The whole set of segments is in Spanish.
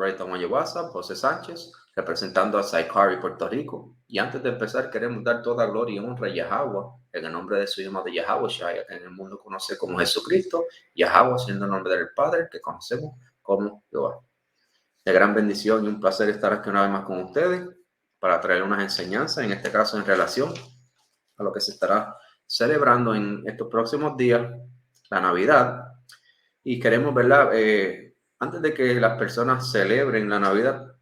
Brighton WhatsApp, José Sánchez, representando a Saikari, Puerto Rico. Y antes de empezar, queremos dar toda gloria y honra a Yahweh, en el nombre de su hijo de Yahweh Shai, que en el mundo conoce como Jesucristo, Yahweh siendo el nombre del Padre, que conocemos como Jehová. De gran bendición y un placer estar aquí una vez más con ustedes para traer unas enseñanzas, en este caso en relación a lo que se estará celebrando en estos próximos días, la Navidad. Y queremos, ¿verdad? Antes de que las personas celebren la Navidad,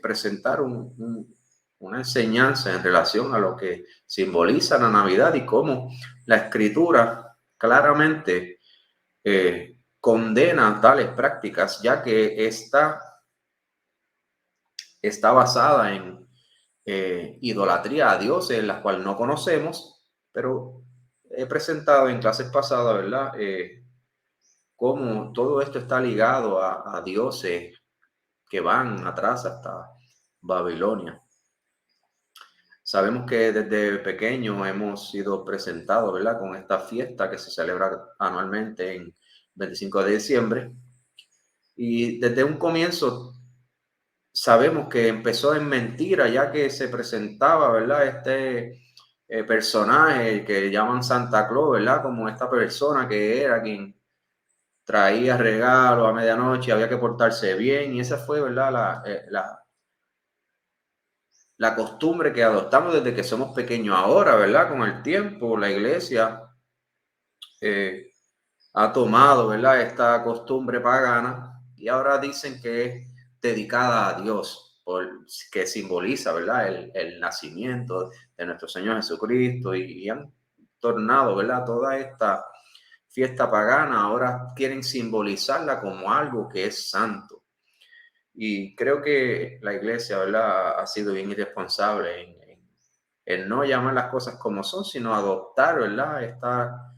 presentar una enseñanza en relación a lo que simboliza la Navidad y cómo la Escritura claramente condena tales prácticas, ya que está basada en idolatría a dioses, las cuales no conocemos, pero he presentado en clases pasadas, ¿verdad? Cómo todo esto está ligado a dioses que van atrás hasta Babilonia. Sabemos que desde pequeño hemos sido presentados, ¿verdad?, con esta fiesta que se celebra anualmente en 25 de diciembre. Y desde un comienzo sabemos que empezó en mentira, ya que se presentaba, ¿verdad?, este personaje que llaman Santa Claus, ¿verdad?, como esta persona que era quien traía regalos a medianoche, había que portarse bien, y esa fue, ¿verdad?, la costumbre que adoptamos desde que somos pequeños. Ahora, ¿verdad?, con el tiempo, la iglesia ha tomado, ¿verdad?, esta costumbre pagana y ahora dicen que es dedicada a Dios, que simboliza, ¿verdad?, el nacimiento de nuestro Señor Jesucristo y han tornado, ¿verdad?, toda esta fiesta pagana, ahora quieren simbolizarla como algo que es santo. Y creo que la iglesia, ¿verdad?, ha sido bien irresponsable en no llamar las cosas como son, sino adoptar, ¿verdad?, esta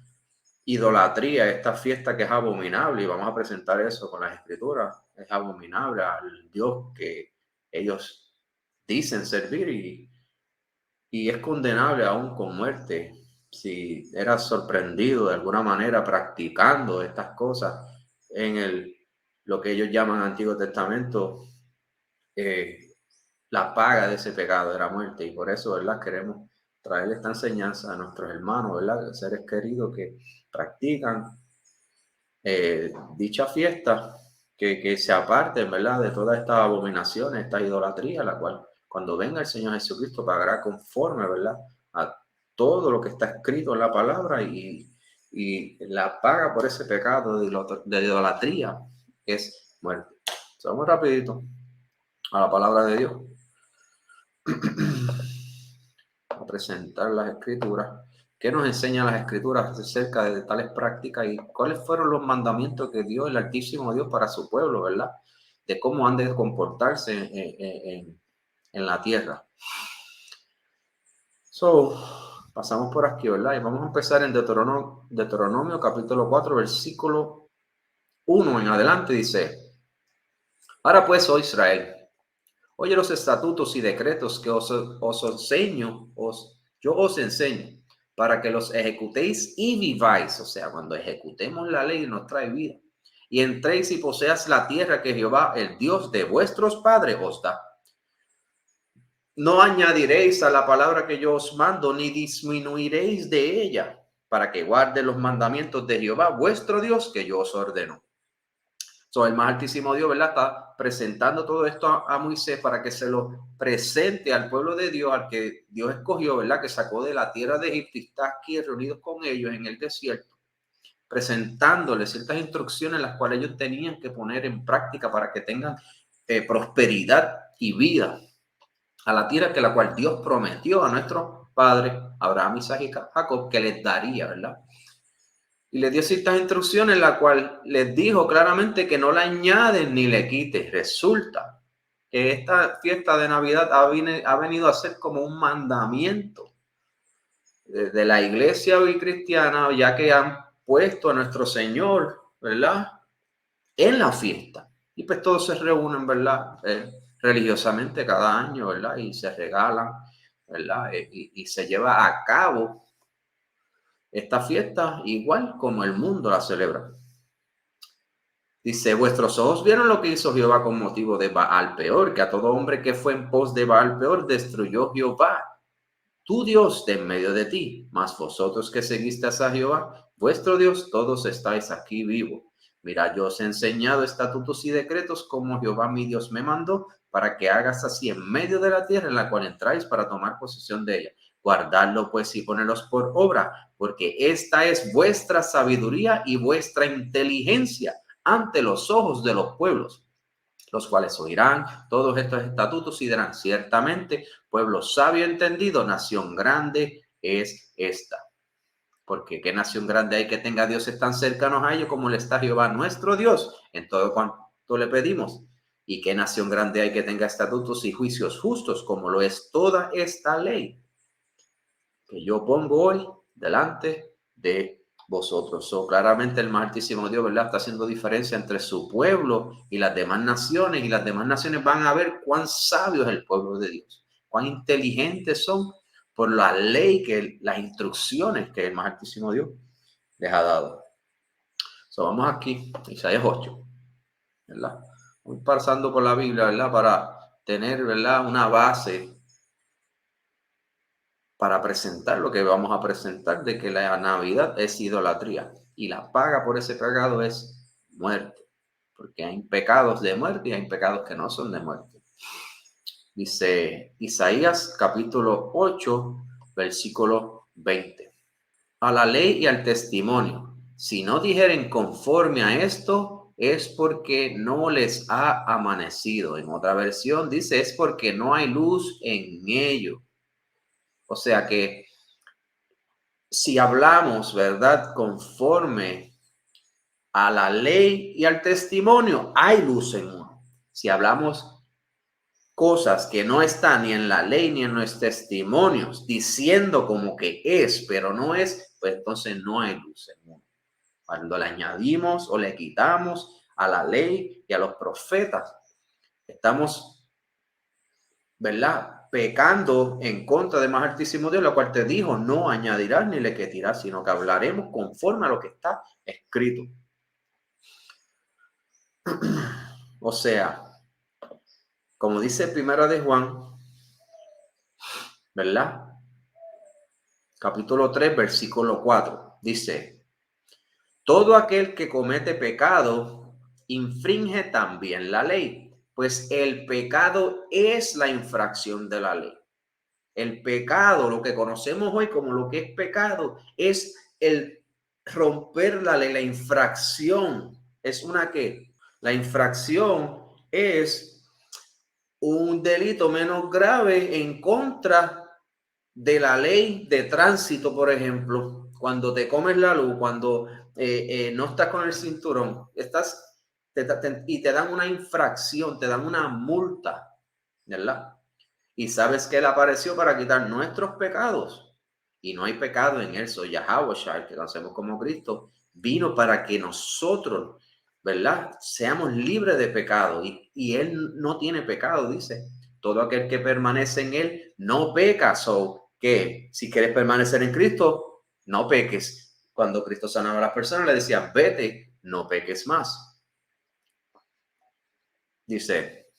idolatría, esta fiesta que es abominable, y vamos a presentar eso con las escrituras. Es abominable al Dios que ellos dicen servir y es condenable aún con muerte. Si eras sorprendido de alguna manera practicando estas cosas en lo que ellos llaman Antiguo Testamento, la paga de ese pecado era muerte. Y por eso, ¿verdad?, queremos traer esta enseñanza a nuestros hermanos, ¿verdad?, seres queridos que practican dicha fiesta, que se aparten, ¿verdad?, de todas estas abominaciones, esta idolatría, la cual cuando venga el Señor Jesucristo pagará conforme, ¿verdad?, a todo lo que está escrito en la palabra, y la paga por ese pecado de idolatría es muerte. Vamos rapidito a la palabra de Dios a presentar las escrituras. ¿Qué nos enseñan las escrituras acerca de tales prácticas y cuáles fueron los mandamientos que dio el Altísimo Dios para su pueblo, ¿verdad?, de cómo han de comportarse en la tierra? Pasamos por aquí, ¿verdad? Y vamos a empezar en Deuteronomio capítulo 4, versículo 1 en adelante. Dice: ahora pues, oh Israel, oye los estatutos y decretos que yo os enseño, para que los ejecutéis y viváis. O sea, cuando ejecutemos la ley nos trae vida. Y entréis y poseas la tierra que Jehová, el Dios de vuestros padres, os da. No añadiréis a la palabra que yo os mando, ni disminuiréis de ella, para que guarde los mandamientos de Jehová, vuestro Dios, que yo os ordeno. El más altísimo Dios, ¿verdad?, está presentando todo esto a Moisés para que se lo presente al pueblo de Dios, al que Dios escogió, ¿verdad?, que sacó de la tierra de Egipto y está aquí reunidos con ellos en el desierto, presentándoles ciertas instrucciones las cuales ellos tenían que poner en práctica para que tengan prosperidad y vida a la tierra que la cual Dios prometió a nuestros padres, Abraham, Isaac y Jacob, que les daría, ¿verdad? Y les dio ciertas instrucciones, la cual les dijo claramente que no la añaden ni le quiten. Resulta que esta fiesta de Navidad ha venido a ser como un mandamiento de la iglesia hoy cristiana, ya que han puesto a nuestro Señor, ¿verdad?, en la fiesta. Y pues todos se reúnen, ¿verdad?, religiosamente cada año, ¿verdad?, y se regalan, ¿verdad?, y se lleva a cabo esta fiesta igual como el mundo la celebra. Dice, vuestros ojos vieron lo que hizo Jehová con motivo de Baal peor, que a todo hombre que fue en pos de Baal peor destruyó Jehová, tu Dios, de en medio de ti. Mas vosotros que seguisteis a Jehová, vuestro Dios, todos estáis aquí vivos. Mira, yo os he enseñado estatutos y decretos como Jehová mi Dios me mandó, para que hagas así en medio de la tierra en la cual entráis para tomar posesión de ella. Guardadlo pues y ponerlos por obra, porque esta es vuestra sabiduría y vuestra inteligencia ante los ojos de los pueblos, los cuales oirán todos estos estatutos y dirán, ciertamente, pueblo sabio y entendido, nación grande es esta. Porque qué nación grande hay que tenga dioses tan cercanos a ellos como le está Jehová nuestro Dios en todo cuanto le pedimos. Y qué nación grande hay que tenga estatutos y juicios justos como lo es toda esta ley que yo pongo hoy delante de vosotros. Claramente el más altísimo Dios, ¿verdad?, está haciendo diferencia entre su pueblo y las demás naciones, y las demás naciones van a ver cuán sabio es el pueblo de Dios, cuán inteligentes son por la ley, las instrucciones que el más altísimo Dios les ha dado. Vamos aquí, Isaías 8, ¿verdad? Voy pasando por la Biblia, ¿verdad?, para tener, ¿verdad?, una base para presentar lo que vamos a presentar, de que la Navidad es idolatría y la paga por ese pecado es muerte, porque hay pecados de muerte y hay pecados que no son de muerte. Dice Isaías capítulo 8, versículo 20. A la ley y al testimonio, si no dijeren conforme a esto, es porque no les ha amanecido. En otra versión dice, es porque no hay luz en ello. O sea que si hablamos, ¿verdad?, conforme a la ley y al testimonio, hay luz en uno. Si hablamos cosas que no están ni en la ley ni en los testimonios, diciendo como que es, pero no es, pues entonces no hay luz en uno. Cuando le añadimos o le quitamos a la ley y a los profetas, estamos, ¿verdad?, pecando en contra del más altísimo Dios, lo cual te dijo, no añadirás ni le quitarás, sino que hablaremos conforme a lo que está escrito. O sea, como dice Primera de Juan, ¿verdad?, capítulo 3, versículo 4, dice, todo aquel que comete pecado infringe también la ley, pues el pecado es la infracción de la ley. El pecado, lo que conocemos hoy como lo que es pecado, es el romper la ley, la infracción. ¿Es una qué? La infracción es un delito menos grave en contra de la ley de tránsito, por ejemplo. Cuando te comes la luz, cuando no estás con el cinturón, y te dan una infracción, te dan una multa, ¿verdad? Y sabes que Él apareció para quitar nuestros pecados. Y no hay pecado en Él. Soy Yahweh, que lo hacemos como Cristo. Vino para que nosotros, ¿verdad?, seamos libres de pecado. Y Él no tiene pecado, dice. Todo aquel que permanece en Él no peca. Que si quieres permanecer en Cristo, no peques. Cuando Cristo sanaba a las personas, le decía, vete, no peques más. Dice,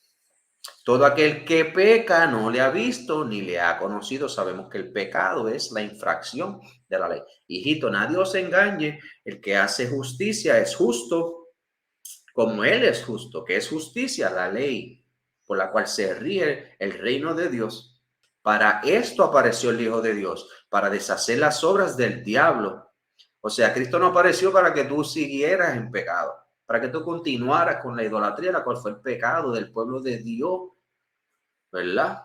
todo aquel que peca no le ha visto ni le ha conocido. Sabemos que el pecado es la infracción de la ley. Hijito, nadie os engañe. El que hace justicia es justo como Él es justo. ¿Qué es justicia? La ley por la cual se ríe el reino de Dios. Para esto apareció el Hijo de Dios, para deshacer las obras del diablo. O sea, Cristo no apareció para que tú siguieras en pecado, para que tú continuaras con la idolatría, la cual fue el pecado del pueblo de Dios, ¿verdad?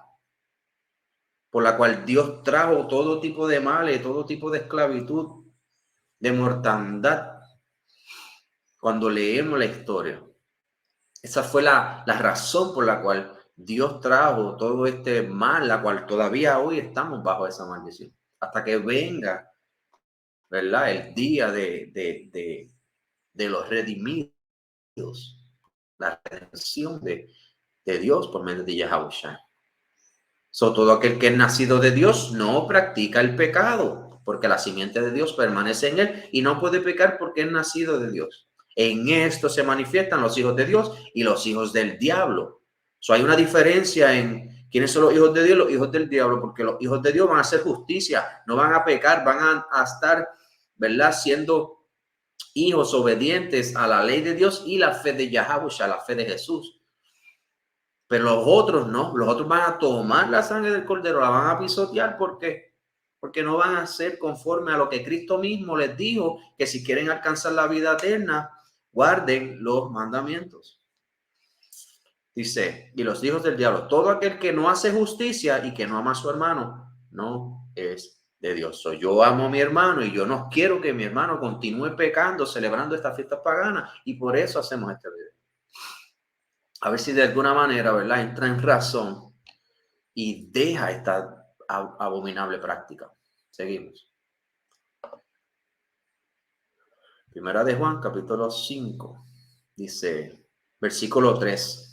Por la cual Dios trajo todo tipo de males, todo tipo de esclavitud, de mortandad. Cuando leemos la historia, esa fue la razón por la cual Dios trajo todo este mal, la cual todavía hoy estamos bajo esa maldición, hasta que venga, ¿verdad?, el día de los redimidos, la redención de Dios por medio de Yahushua. Todo aquel que es nacido de Dios no practica el pecado, porque la simiente de Dios permanece en él y no puede pecar porque es nacido de Dios. En esto se manifiestan los hijos de Dios y los hijos del diablo. Hay una diferencia en quiénes son los hijos de Dios y los hijos del diablo, porque los hijos de Dios van a hacer justicia, no van a pecar, van a estar, ¿verdad?, siendo hijos obedientes a la ley de Dios y la fe de Yahabushá, la fe de Jesús. Pero los otros no, los otros van a tomar la sangre del cordero, la van a pisotear. ¿Por qué? Porque no van a ser conforme a lo que Cristo mismo les dijo, que si quieren alcanzar la vida eterna, guarden los mandamientos. Dice, y los hijos del diablo, todo aquel que no hace justicia y que no ama a su hermano, no es de Dios. Yo amo a mi hermano y yo no quiero que mi hermano continúe pecando, celebrando estas fiestas paganas, y por eso hacemos este video. A ver si de alguna manera, ¿verdad?, entra en razón y deja esta abominable práctica. Seguimos. Primera de Juan, capítulo 5, dice, versículo 3.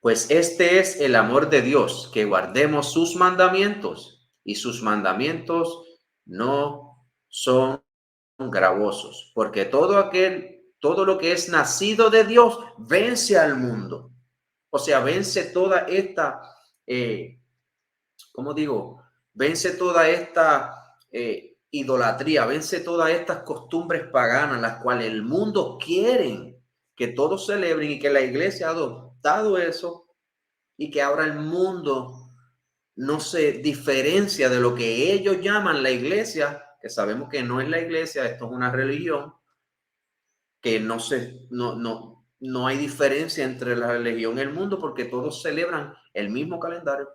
Pues este es el amor de Dios, que guardemos sus mandamientos, y sus mandamientos no son gravosos, porque todo lo que es nacido de Dios vence al mundo. O sea, vence toda esta, ¿cómo digo? Vence toda esta idolatría, vence todas estas costumbres paganas, las cuales el mundo quiere que todos celebren, y que la iglesia ha adoptado eso, y que ahora el mundo no se diferencia de lo que ellos llaman la iglesia, que sabemos que no es la iglesia, esto es una religión, que no hay diferencia entre la religión y el mundo, porque todos celebran el mismo calendario,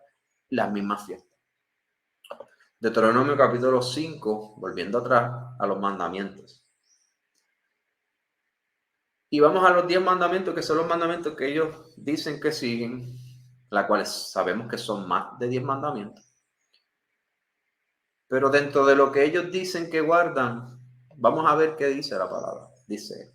las mismas fiestas. Deuteronomio capítulo 5, volviendo atrás a los mandamientos. Y vamos a los 10 mandamientos, que son los mandamientos que ellos dicen que siguen, las cuales sabemos que son más de 10 mandamientos. Pero dentro de lo que ellos dicen que guardan, vamos a ver qué dice la palabra. Dice,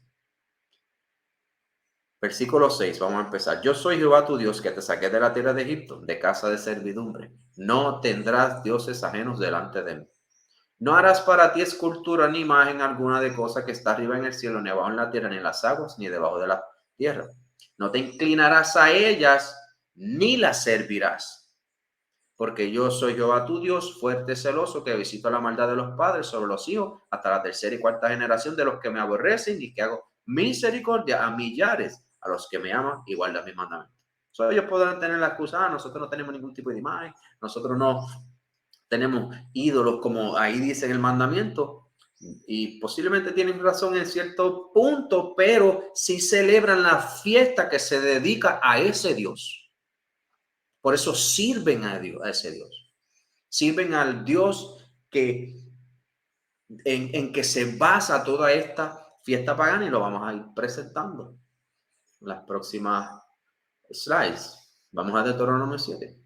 versículo 6, vamos a empezar. Yo soy Jehová tu Dios, que te saqué de la tierra de Egipto, de casa de servidumbre. No tendrás dioses ajenos delante de mí. No harás para ti escultura ni imagen alguna de cosa que está arriba en el cielo, ni abajo en la tierra, ni en las aguas, ni debajo de la tierra. No te inclinarás a ellas, ni las servirás. Porque yo soy Jehová tu Dios, fuerte, celoso, que visito la maldad de los padres sobre los hijos, hasta la tercera y cuarta generación de los que me aborrecen, y que hago misericordia a millares, a los que me aman y guardan mis mandamientos. Ellos podrán tener la excusa, nosotros no tenemos ningún tipo de imagen, nosotros no tenemos ídolos, como ahí dice en el mandamiento, y posiblemente tienen razón en cierto punto, pero sí celebran la fiesta que se dedica a ese Dios. Por eso sirven a Dios, a ese Dios. Sirven al Dios en que se basa toda esta fiesta pagana, y lo vamos a ir presentando en las próximas slides. Vamos a Deuteronomio 7.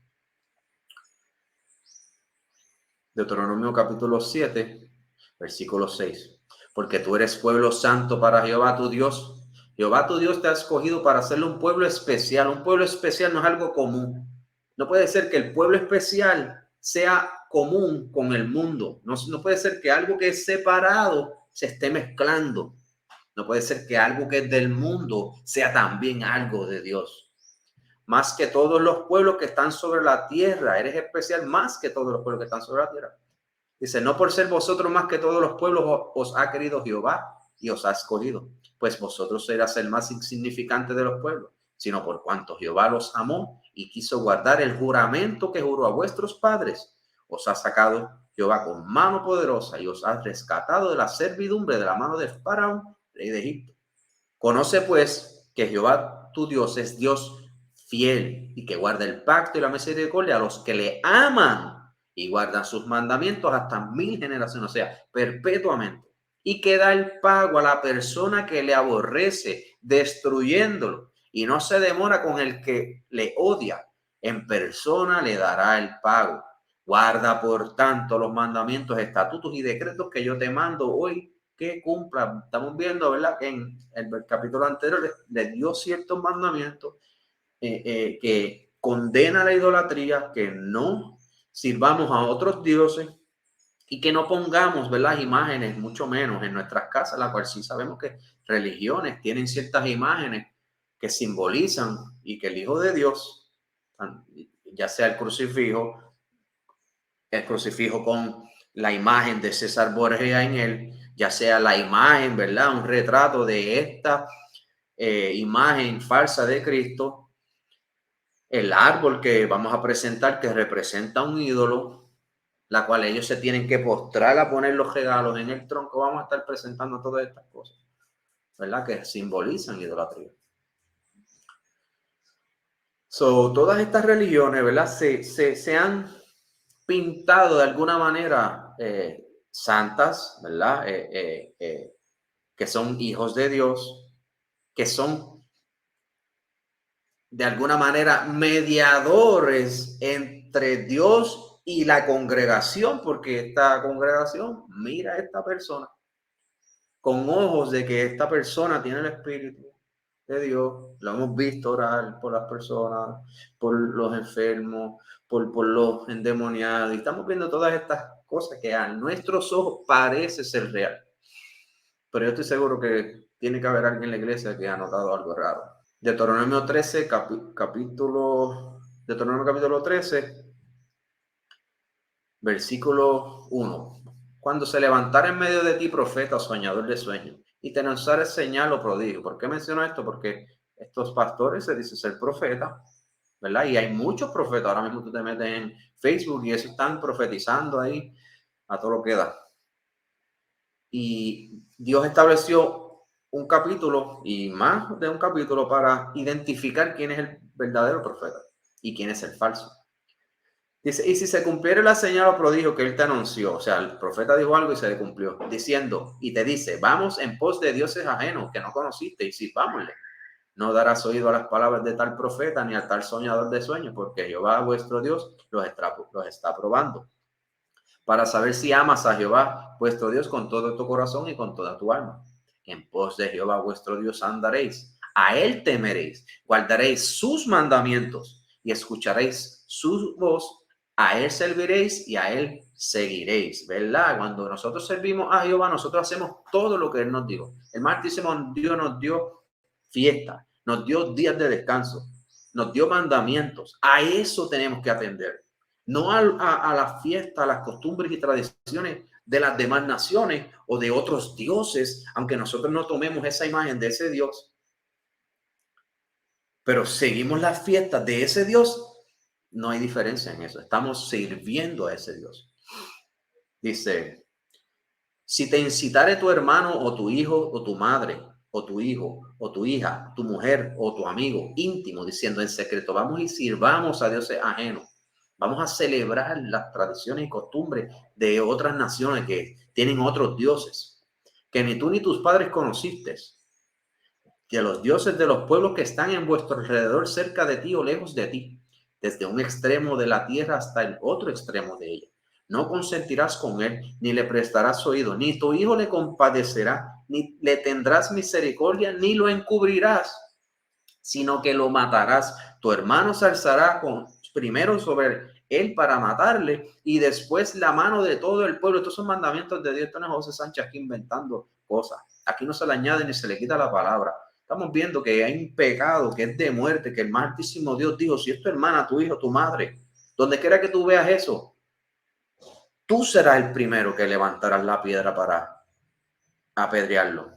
Deuteronomio capítulo 7, versículo 6. Porque tú eres pueblo santo para Jehová tu Dios. Jehová tu Dios te ha escogido para hacerle un pueblo especial. Un pueblo especial no es algo común. No puede ser que el pueblo especial sea común con el mundo. No puede ser que algo que es separado se esté mezclando. No puede ser que algo que es del mundo sea también algo de Dios. Más que todos los pueblos que están sobre la tierra, eres especial más que todos los pueblos que están sobre la tierra. Dice, no por ser vosotros más que todos los pueblos os ha querido Jehová y os ha escogido, pues vosotros serás el más insignificante de los pueblos, sino por cuanto Jehová los amó y quiso guardar el juramento que juró a vuestros padres. Os ha sacado Jehová con mano poderosa y os ha rescatado de la servidumbre de la mano de Faraón, rey de Egipto. Conoce pues que Jehová tu Dios es Dios fiel, y que guarda el pacto y la misericordia a los que le aman y guardan sus mandamientos hasta 1000 generaciones, o sea, perpetuamente, y que da el pago a la persona que le aborrece, destruyéndolo, y no se demora con el que le odia. En persona le dará el pago. Guarda, por tanto, los mandamientos, estatutos y decretos que yo te mando hoy, que cumplan. Estamos viendo, ¿verdad?, que en el capítulo anterior le dio ciertos mandamientos que condena la idolatría, que no sirvamos a otros dioses, Y que no pongamos, ¿verdad?, imágenes, mucho menos en nuestras casas, la cual sí sabemos que religiones tienen ciertas imágenes que simbolizan y que el Hijo de Dios, ya sea el crucifijo con la imagen de César Borgia en él, ya sea la imagen, ¿verdad?, un retrato de esta imagen falsa de Cristo, el árbol que vamos a presentar que representa un ídolo, la cual ellos se tienen que postrar a poner los regalos en el tronco. Vamos a estar presentando todas estas cosas, ¿verdad?, que simbolizan idolatría. Todas estas religiones, ¿verdad?, se han pintado de alguna manera santas, ¿verdad?, que son hijos de Dios, que son de alguna manera mediadores entre Dios y la congregación, porque esta congregación mira a esta persona con ojos de que esta persona tiene el Espíritu de Dios. Lo hemos visto orar por las personas, por los enfermos, por los endemoniados. Y estamos viendo todas estas cosas que a nuestros ojos parece ser real. Pero yo estoy seguro que tiene que haber alguien en la iglesia que ha notado algo raro. Deuteronomio 13, Deuteronomio capítulo 13, versículo 1. Cuando se levantara en medio de ti profeta o soñador de sueños y te anunciara señal o prodigio. ¿Por qué menciono esto? Porque estos pastores se dicen ser profeta, ¿verdad? Y hay muchos profetas. Ahora mismo tú te metes en Facebook y eso están profetizando ahí a todo lo que da. Y Dios estableció un capítulo y más de un capítulo para identificar quién es el verdadero profeta y quién es el falso. Dice, y si se cumpliera la señal o prodigio que él te anunció, o sea, el profeta dijo algo y se le cumplió, diciendo, y te dice, vamos en pos de dioses ajenos que no conociste y sirvámosle. No darás oído a las palabras de tal profeta ni a tal soñador de sueños, porque Jehová vuestro Dios los está probando para saber si amas a Jehová vuestro Dios con todo tu corazón y con toda tu alma. En pos de Jehová vuestro Dios andaréis, a él temeréis, guardaréis sus mandamientos y escucharéis su voz, a él serviréis y a él seguiréis, ¿verdad? Cuando nosotros servimos a Jehová, nosotros hacemos todo lo que él nos dijo. El martísimo Dios nos dio fiesta, nos dio días de descanso, nos dio mandamientos. A eso tenemos que atender. No a la fiesta, a las costumbres y tradiciones de las demás naciones o de otros dioses, aunque nosotros no tomemos esa imagen de ese Dios, pero seguimos las fiestas de ese Dios, no hay diferencia en eso. Estamos sirviendo a ese Dios. Dice, si te incitare tu hermano o tu hijo o tu madre o tu hijo o tu hija, tu mujer o tu amigo íntimo, diciendo en secreto, vamos y sirvamos a dioses ajenos. Vamos a celebrar las tradiciones y costumbres de otras naciones que tienen otros dioses, que ni tú ni tus padres conociste, de los dioses de los pueblos que están en vuestro alrededor, cerca de ti o lejos de ti, desde un extremo de la tierra hasta el otro extremo de ella. No consentirás con él, ni le prestarás oído, ni tu hijo le compadecerá, ni le tendrás misericordia, ni lo encubrirás, sino que lo matarás. Tu hermano se alzará primero sobre él para matarle y después la mano de todo el pueblo. Estos son mandamientos de Dios. Esto no es José Sánchez aquí inventando cosas. Aquí no se le añade ni se le quita la palabra. Estamos viendo que hay un pecado que es de muerte, que el más altísimo Dios dijo, si es tu hermana, tu hijo, tu madre, donde quiera que tú veas eso, tú serás el primero que levantarás la piedra para apedrearlo.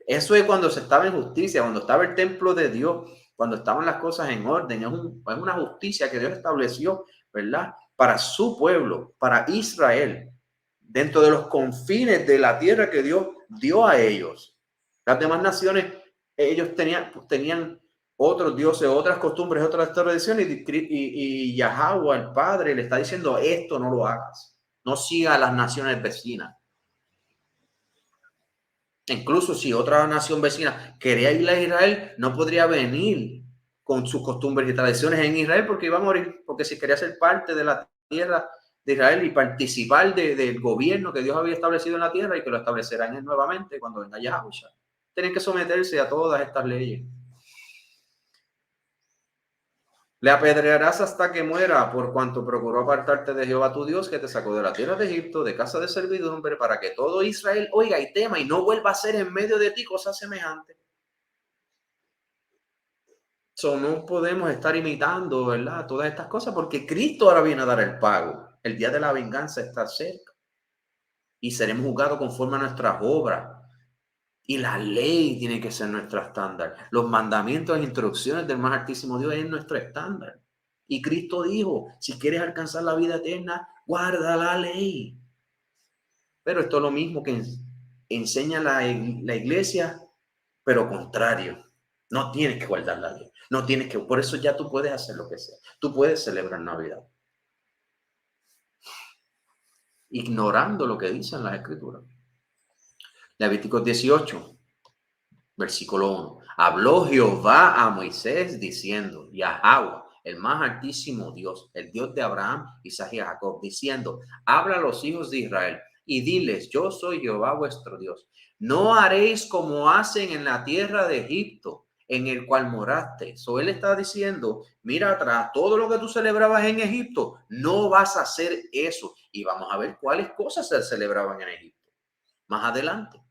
Eso es cuando se estaba en justicia, cuando estaba el templo de Dios, cuando estaban las cosas en orden. Es una justicia que Dios estableció, ¿verdad? Para su pueblo, para Israel, dentro de los confines de la tierra que Dios dio a ellos. Las demás naciones, ellos tenían otros dioses, otras costumbres, otras tradiciones, y Yahweh, el Padre, le está diciendo, esto no lo hagas. No siga a las naciones vecinas. Incluso si otra nación vecina quería ir a Israel, no podría venir con sus costumbres y tradiciones en Israel porque iba a morir. Porque si quería ser parte de la tierra de Israel y participar del gobierno que Dios había establecido en la tierra y que lo establecerá en él nuevamente cuando venga Yahushua, tienen que someterse a todas estas leyes. Le apedrearás hasta que muera, por cuanto procuró apartarte de Jehová tu Dios, que te sacó de la tierra de Egipto, de casa de servidumbre, para que todo Israel oiga y tema y no vuelva a hacer en medio de ti cosas semejantes. No podemos estar imitando, ¿verdad? Todas estas cosas, porque Cristo ahora viene a dar el pago. El día de la venganza está cerca y seremos juzgados conforme a nuestras obras. Y la ley tiene que ser nuestro estándar. Los mandamientos e instrucciones del más altísimo Dios es nuestro estándar. Y Cristo dijo, si quieres alcanzar la vida eterna, guarda la ley. Pero esto es lo mismo que enseña la iglesia, pero contrario. No tienes que guardar la ley. No tienes que, por eso ya tú puedes hacer lo que sea. Tú puedes celebrar Navidad. Ignorando lo que dicen las Escrituras. Levíticos 18. Versículo 1. Habló Jehová a Moisés diciendo, Yahweh, el más altísimo Dios, el Dios de Abraham, Isaac y Jacob, diciendo, habla a los hijos de Israel y diles, yo soy Jehová vuestro Dios. No haréis como hacen en la tierra de Egipto, en el cual moraste. Él está diciendo, mira atrás, todo lo que tú celebrabas en Egipto, no vas a hacer eso. Y vamos a ver cuáles cosas se celebraban en Egipto más adelante,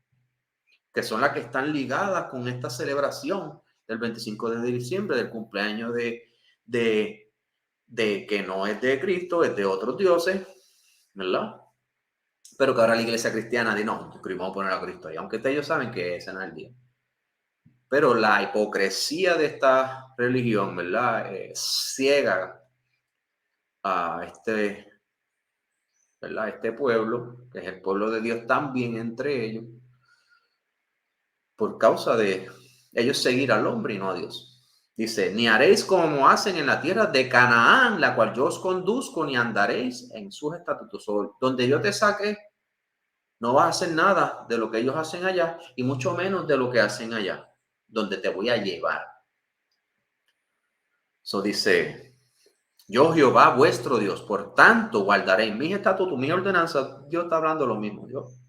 que son las que están ligadas con esta celebración del 25 de diciembre, del cumpleaños de que no es de Cristo, es de otros dioses, ¿verdad? Pero que ahora la iglesia cristiana dice, no, vamos a poner a Cristo ahí, aunque ellos saben que ese no es el día. Pero la hipocresía de esta religión, ¿verdad? Ciega a ¿verdad? Este pueblo, que es el pueblo de Dios también entre ellos, por causa de ellos seguir al hombre y no a Dios. Dice, ni haréis como hacen en la tierra de Canaán, la cual yo os conduzco, ni andaréis en sus estatutos. Donde yo te saque, no vas a hacer nada de lo que ellos hacen allá, y mucho menos de lo que hacen allá, donde te voy a llevar. Dice, yo Jehová vuestro Dios, por tanto guardaré mis estatutos, mis ordenanzas. Dios está hablando lo mismo. Dios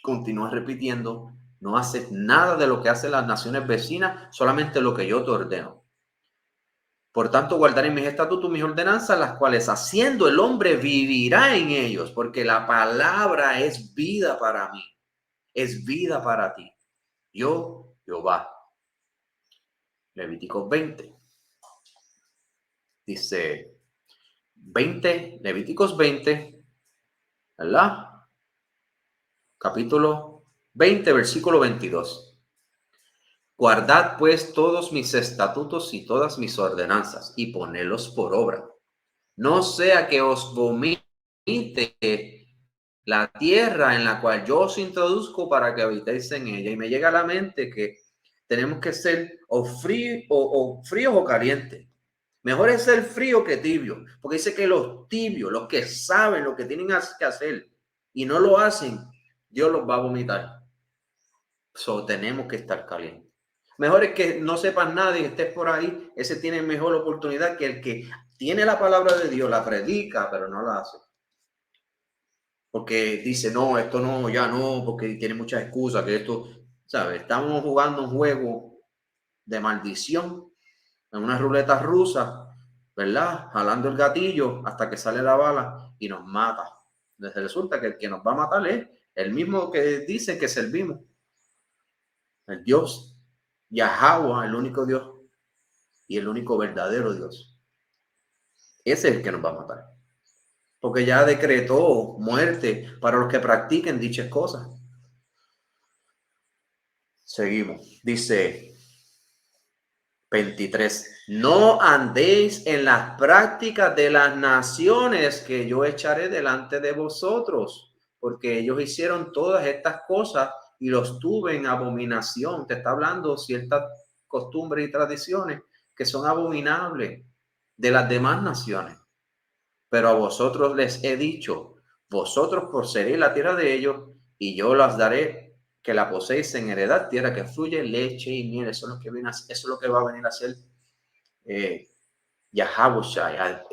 continúa repitiendo, no haces nada de lo que hacen las naciones vecinas, solamente lo que yo te ordeno. Por tanto, guardaré mis estatutos, mis ordenanzas, las cuales haciendo el hombre vivirá en ellos, porque la palabra es vida para mí, es vida para ti. Yo, Jehová. Levíticos 20. Dice 20, Levíticos 20, ¿verdad? Capítulo 20, versículo 22. Guardad pues todos mis estatutos y todas mis ordenanzas y ponedlos por obra. No sea que os vomite la tierra en la cual yo os introduzco para que habitéis en ella. Y me llega a la mente que tenemos que ser o fríos o calientes. Mejor es ser frío que tibio, porque dice que los tibios, los que saben lo que tienen que hacer y no lo hacen, Dios los va a vomitar. Tenemos que estar calientes. Mejor es que no sepas nada y estés por ahí. Ese tiene mejor oportunidad que el que tiene la palabra de Dios, la predica, pero no la hace. Porque dice, no, esto no, ya no, porque tiene muchas excusas, que esto, ¿sabes? Estamos jugando un juego de maldición en una ruleta rusa, ¿verdad? Jalando el gatillo hasta que sale la bala y nos mata. Entonces resulta que el que nos va a matar es el mismo que dice que servimos. El Dios, Yahweh, el único Dios y el único verdadero Dios. Ese es el que nos va a matar. Porque ya decretó muerte para los que practiquen dichas cosas. Seguimos. Dice 23. No andéis en las prácticas de las naciones que yo echaré delante de vosotros, porque ellos hicieron todas estas cosas y los tuve en abominación. Te está hablando ciertas costumbres y tradiciones que son abominables de las demás naciones. Pero a vosotros les he dicho, vosotros poseeréis la tierra de ellos y yo las daré que la poseéis en heredad, tierra que fluye leche y miel. Eso es lo que viene, eso es lo que va a venir a hacer Yahweh, a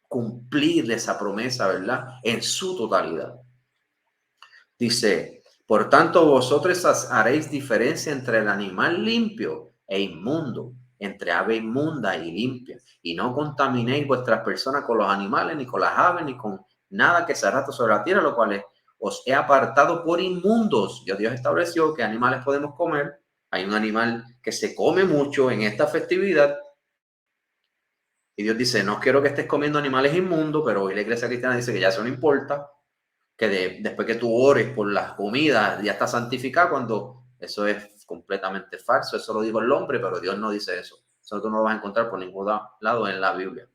cumplir esa promesa, ¿verdad? En su totalidad. Dice, por tanto vosotros haréis diferencia entre el animal limpio e inmundo, entre ave inmunda y limpia, y no contaminéis vuestras personas con los animales, ni con las aves, ni con nada que se arrastre sobre la tierra, lo cual os he apartado por inmundos. Dios estableció qué animales podemos comer. Hay un animal que se come mucho en esta festividad, y Dios dice, no quiero que estés comiendo animales inmundos, pero hoy la iglesia cristiana dice que ya eso no importa, que después que tú ores por las comidas ya está santificado, cuando eso es completamente falso. Eso lo dijo el hombre, pero Dios no dice eso. Eso tú no lo vas a encontrar por ningún lado en la Biblia.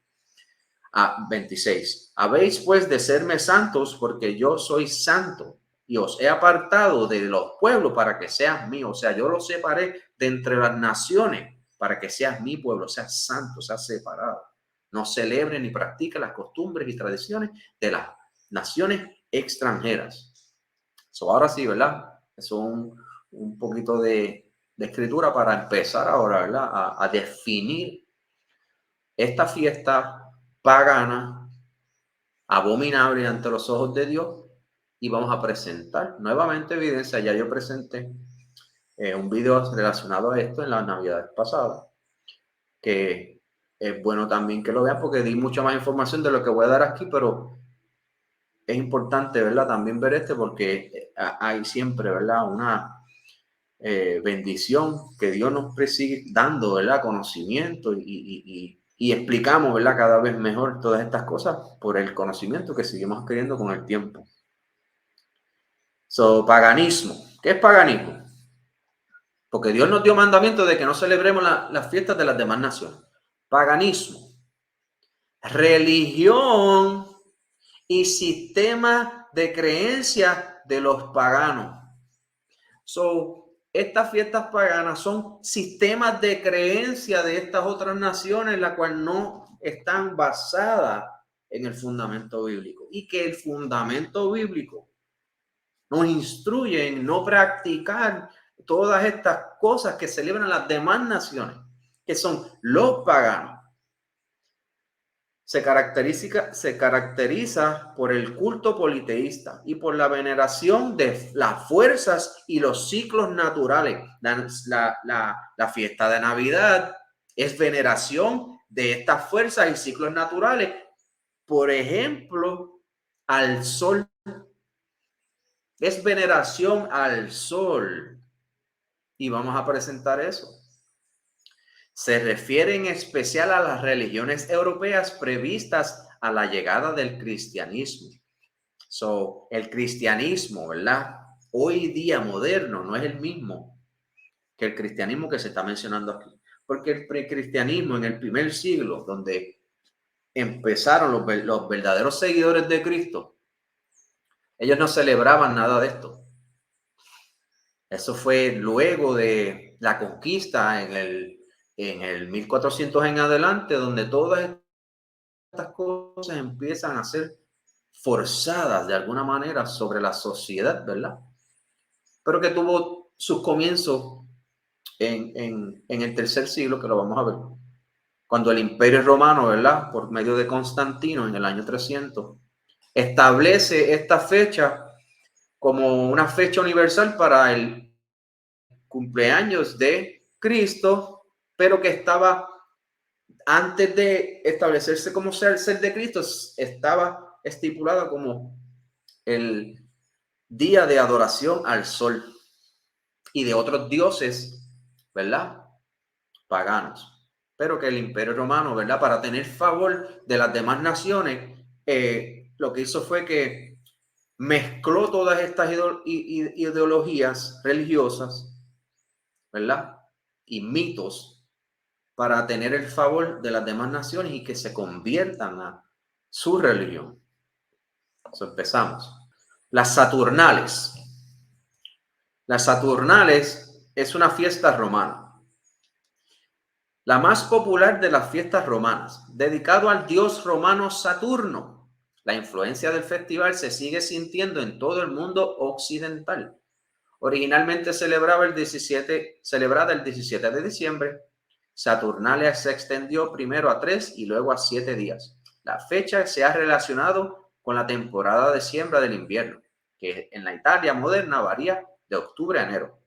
26. Habéis pues de serme santos, porque yo soy santo, y os he apartado de los pueblos para que seas mío. O sea, yo los separé de entre las naciones para que seas mi pueblo, seas santo, seas separado. No celebre ni practique las costumbres y tradiciones de las naciones extranjeras. So, ahora sí, ¿verdad? Eso es un poquito de escritura para empezar ahora, ¿verdad? A definir esta fiesta pagana, abominable ante los ojos de Dios, y vamos a presentar nuevamente evidencia. Ya yo presenté un video relacionado a esto en las navidades pasadas, que es bueno también que lo vean porque di mucha más información de lo que voy a dar aquí, pero es importante, ¿verdad? También ver porque hay siempre, ¿verdad? Una bendición que Dios nos sigue dando, ¿verdad? Conocimiento y explicamos, ¿verdad? Cada vez mejor todas estas cosas por el conocimiento que seguimos adquiriendo con el tiempo. Paganismo. ¿Qué es paganismo? Porque Dios nos dio mandamiento de que no celebremos las fiestas de las demás naciones. Paganismo. Religión y sistema de creencias de los paganos. Estas fiestas paganas son sistemas de creencia de estas otras naciones, las cuales no están basadas en el fundamento bíblico. Y que el fundamento bíblico nos instruye en no practicar todas estas cosas que celebran las demás naciones, que son los paganos. Se caracteriza por el culto politeísta y por la veneración de las fuerzas y los ciclos naturales. La fiesta de Navidad es veneración de estas fuerzas y ciclos naturales. Por ejemplo, al sol. Es veneración al sol. Y vamos a presentar eso. Se refiere en especial a las religiones europeas previstas a la llegada del cristianismo. El cristianismo, ¿verdad? Hoy día moderno no es el mismo que el cristianismo que se está mencionando aquí. Porque el cristianismo en el primer siglo, donde empezaron los verdaderos seguidores de Cristo, ellos no celebraban nada de esto. Eso fue luego de la conquista en el 1400 en adelante, donde todas estas cosas empiezan a ser forzadas de alguna manera sobre la sociedad, ¿verdad? Pero que tuvo sus comienzos en el tercer siglo, que lo vamos a ver. Cuando el Imperio Romano, ¿verdad? Por medio de Constantino en el año 300, establece esta fecha como una fecha universal para el cumpleaños de Cristo, pero que estaba antes de establecerse como ser de Cristo, estaba estipulada como el día de adoración al sol y de otros dioses, ¿verdad? Paganos. Pero que el Imperio Romano, ¿verdad? Para tener favor de las demás naciones, lo que hizo fue que mezcló todas estas ideologías religiosas, ¿verdad? Y mitos para tener el favor de las demás naciones y que se conviertan a su religión. Empezamos. Las Saturnales. Las Saturnales es una fiesta romana, la más popular de las fiestas romanas, dedicado al dios romano Saturno. La influencia del festival se sigue sintiendo en todo el mundo occidental. Originalmente celebrada el 17 de diciembre, Saturnalia se extendió primero a 3 y luego a 7 días. La fecha se ha relacionado con la temporada de siembra del invierno, que en la Italia moderna varía de octubre a enero.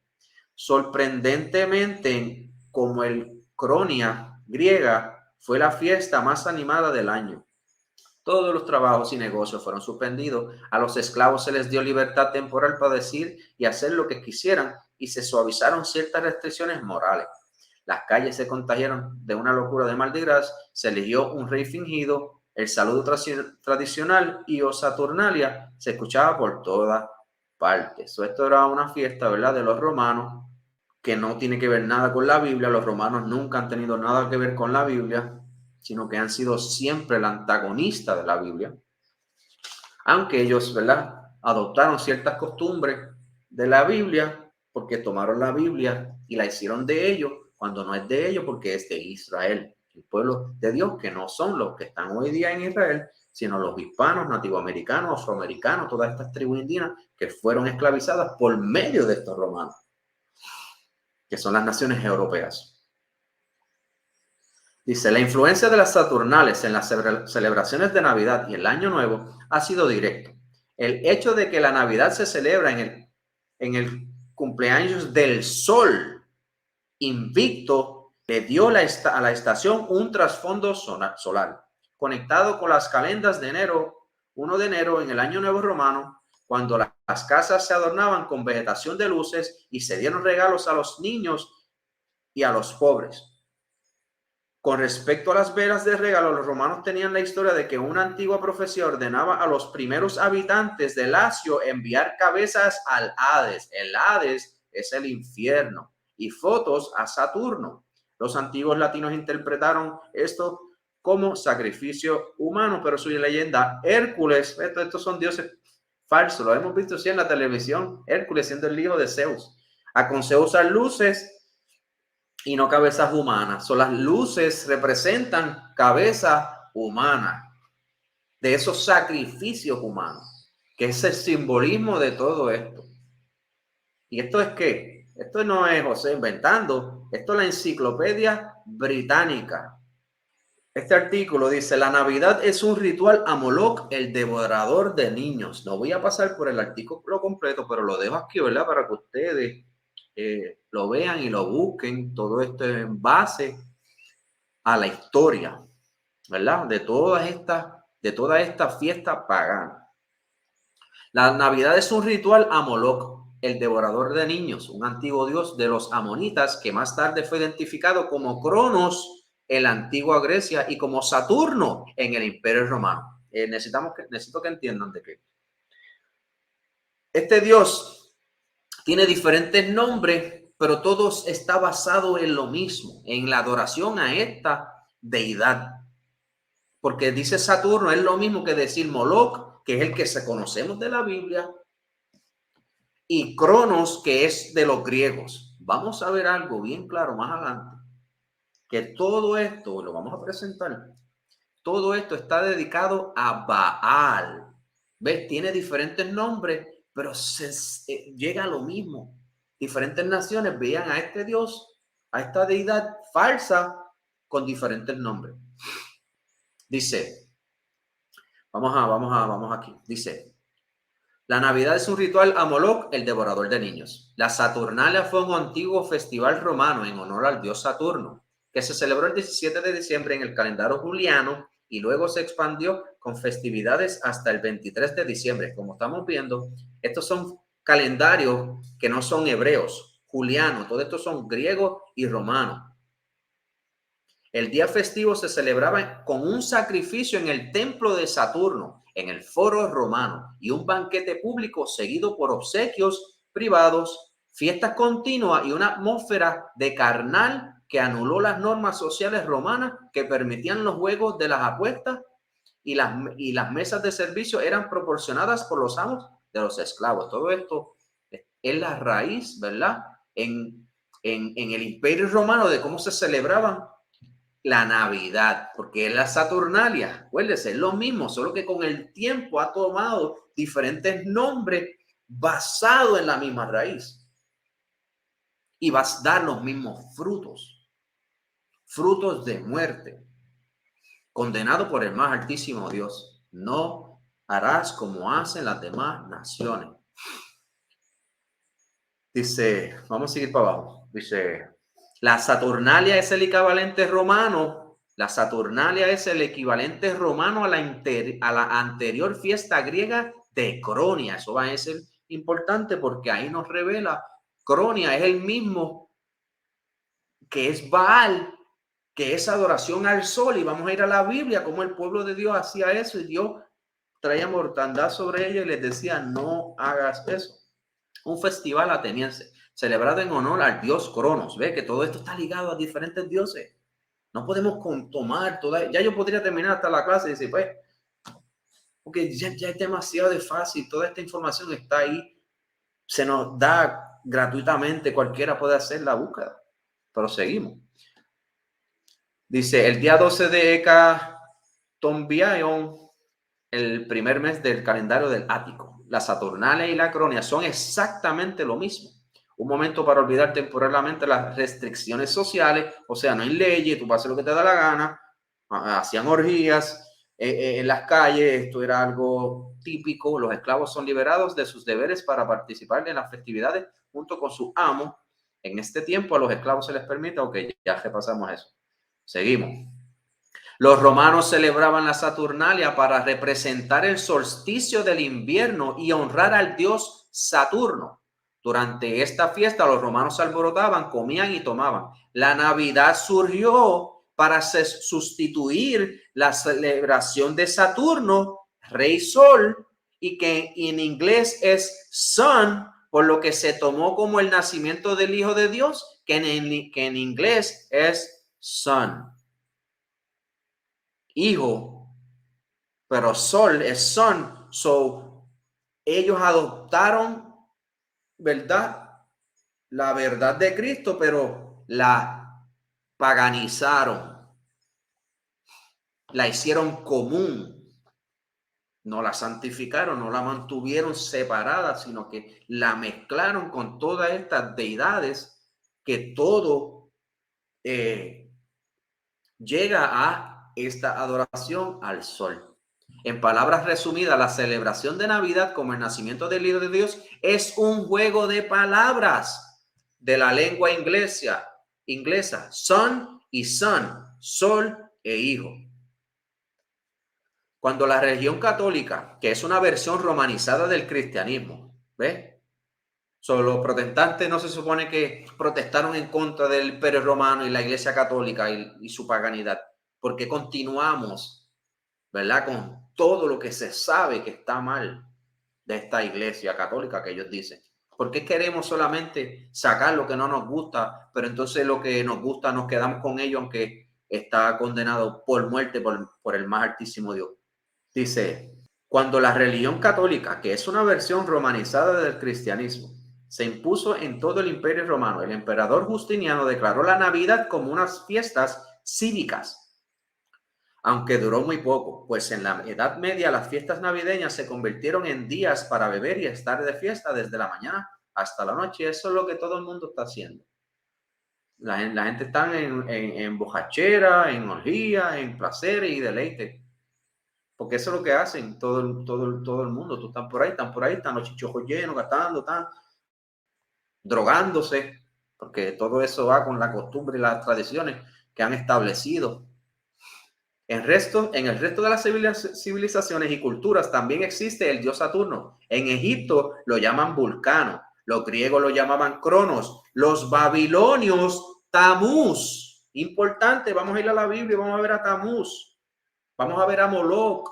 Sorprendentemente, como el Cronia griega fue la fiesta más animada del año. Todos los trabajos y negocios fueron suspendidos. A los esclavos se les dio libertad temporal para decir y hacer lo que quisieran y se suavizaron ciertas restricciones morales. Las calles se contagiaron de una locura de Mardi Gras, se eligió un rey fingido, el saludo tradicional y o Saturnalia se escuchaba por todas partes. Esto era una fiesta, ¿verdad?, de los romanos, que no tiene que ver nada con la Biblia. Los romanos nunca han tenido nada que ver con la Biblia, sino que han sido siempre el antagonista de la Biblia. Aunque ellos, ¿verdad?, adoptaron ciertas costumbres de la Biblia, porque tomaron la Biblia y la hicieron de ellos, cuando no es de ellos, porque es de Israel, el pueblo de Dios, que no son los que están hoy día en Israel, sino los hispanos, nativoamericanos, afroamericanos, todas estas tribus indígenas que fueron esclavizadas por medio de estos romanos, que son las naciones europeas. Dice, la influencia de las Saturnales en las celebraciones de Navidad y el Año Nuevo ha sido directo. El hecho de que la Navidad se celebra en el cumpleaños del Sol invicto le dio a la estación un trasfondo solar, conectado con las calendas de enero, 1 de enero en el Año Nuevo Romano, cuando las casas se adornaban con vegetación de luces y se dieron regalos a los niños y a los pobres. Con respecto a las velas de regalo, los romanos tenían la historia de que una antigua profecía ordenaba a los primeros habitantes de Lacio enviar cabezas al Hades. El Hades es el infierno, y fotos a Saturno. Los antiguos latinos interpretaron esto como sacrificio humano, pero su leyenda, Hércules, estos son dioses falsos, lo hemos visto sí en la televisión, Hércules siendo el hijo de Zeus, aconsejó usar luces y no cabezas humanas. Las luces representan cabezas humanas, de esos sacrificios humanos, que es el simbolismo de todo esto. ¿Y esto es qué? Esto no es José inventando, esto es la Enciclopedia Británica. Este artículo dice, la Navidad es un ritual a Moloch, el devorador de niños. No voy a pasar por el artículo completo, pero lo dejo aquí, ¿verdad?, para que ustedes lo vean y lo busquen. Todo esto en base a la historia, ¿verdad?, de toda esta fiesta pagana. La Navidad es un ritual a Moloch, el devorador de niños, un antiguo dios de los amonitas que más tarde fue identificado como Cronos en la antigua Grecia y como Saturno en el Imperio Romano. Necesito que entiendan de que este dios tiene diferentes nombres, pero todos está basado en lo mismo, en la adoración a esta deidad. Porque dice Saturno, es lo mismo que decir Moloch, que es el que se conocemos de la Biblia, y Cronos, que es de los griegos. Vamos a ver algo bien claro más adelante, que todo esto, lo vamos a presentar, todo esto está dedicado a Baal. ¿Ves? Tiene diferentes nombres, pero llega a lo mismo. Diferentes naciones veían a este dios, a esta deidad falsa, con diferentes nombres. Dice, vamos aquí. Dice, la Navidad es un ritual a Moloch, el devorador de niños. La Saturnalia fue un antiguo festival romano en honor al dios Saturno, que se celebró el 17 de diciembre en el calendario juliano y luego se expandió con festividades hasta el 23 de diciembre. Como estamos viendo, estos son calendarios que no son hebreos, julianos, todos estos son griegos y romanos. El día festivo se celebraba con un sacrificio en el templo de Saturno, en el foro romano, y un banquete público seguido por obsequios privados, fiestas continuas y una atmósfera de carnal que anuló las normas sociales romanas que permitían los juegos de las apuestas, y las mesas de servicio eran proporcionadas por los amos de los esclavos. Todo esto es la raíz, ¿verdad?, en el Imperio Romano, de cómo se celebraban la Navidad, porque es la Saturnalia, acuérdense, es lo mismo, solo que con el tiempo ha tomado diferentes nombres basados en la misma raíz y vas a dar los mismos frutos, frutos de muerte, condenado por el más altísimo Dios. No harás como hacen las demás naciones. Dice, vamos a seguir para abajo, dice, La Saturnalia es el equivalente romano. La Saturnalia es el equivalente romano a la anterior fiesta griega de Cronia. Eso va a ser importante porque ahí nos revela, Cronia es el mismo que es Baal, que es adoración al sol. Y vamos a ir a la Biblia, como el pueblo de Dios hacía eso y Dios traía mortandad sobre ellos y les decía, no hagas eso. Un festival ateniense celebrado en honor al dios Cronos. Ve que todo esto está ligado a diferentes dioses. No podemos tomar toda. Ya yo podría terminar hasta la clase y decir, pues, porque ya es demasiado de fácil. Toda esta información está ahí. Se nos da gratuitamente. Cualquiera puede hacer la búsqueda. Pero seguimos. Dice, el día 12 de Hecatombion, el primer mes del calendario del Ático. La Saturnalia y la Cronia son exactamente lo mismo. Un momento para olvidar temporalmente las restricciones sociales, o sea, no hay leyes, tú haces lo que te da la gana, hacían orgías en las calles, esto era algo típico, los esclavos son liberados de sus deberes para participar en las festividades junto con su amo. En este tiempo a los esclavos se les permite, ok, ya repasamos eso. Seguimos. Los romanos celebraban la Saturnalia para representar el solsticio del invierno y honrar al dios Saturno. Durante esta fiesta los romanos se alborotaban, comían y tomaban. La Navidad surgió para sustituir la celebración de Saturno, rey sol, y que en inglés es sun, por lo que se tomó como el nacimiento del Hijo de Dios, que en inglés es son. Hijo, pero sol es son. So, ellos adoptaron, ¿verdad? La verdad de Cristo, pero la paganizaron, la hicieron común, no la santificaron, no la mantuvieron separada, sino que la mezclaron con todas estas deidades que todo llega a esta adoración al sol. En palabras resumidas, la celebración de Navidad como el nacimiento del Hijo de Dios es un juego de palabras de la lengua inglesa, son y son, sol e hijo. Cuando la religión católica, que es una versión romanizada del cristianismo, ¿ves? Los protestantes no se supone que protestaron en contra del Imperio Romano y la Iglesia Católica y su paganidad, porque continuamos, ¿verdad? Con todo lo que se sabe que está mal de esta Iglesia Católica que ellos dicen. ¿Por qué queremos solamente sacar lo que no nos gusta, pero entonces lo que nos gusta nos quedamos con ello, aunque está condenado por muerte por el más altísimo Dios? Dice, cuando la religión católica, que es una versión romanizada del cristianismo, se impuso en todo el Imperio Romano, el emperador Justiniano declaró la Navidad como unas fiestas cívicas, aunque duró muy poco, pues en la Edad Media las fiestas navideñas se convirtieron en días para beber y estar de fiesta desde la mañana hasta la noche. Eso es lo que todo el mundo está haciendo. La gente está en bojachera, en orgía, en placer y deleite. Porque eso es lo que hacen todo el mundo. Tú están por ahí, están los chichojos llenos, gastando, están drogándose, porque todo eso va con la costumbre y las tradiciones que han establecido. En el resto de las civilizaciones y culturas también existe el dios Saturno. En Egipto lo llaman Vulcano, los griegos lo llamaban Cronos, los babilonios Tamuz. Importante, vamos a ir a la Biblia, vamos a ver a Tamuz, vamos a ver a Moloch,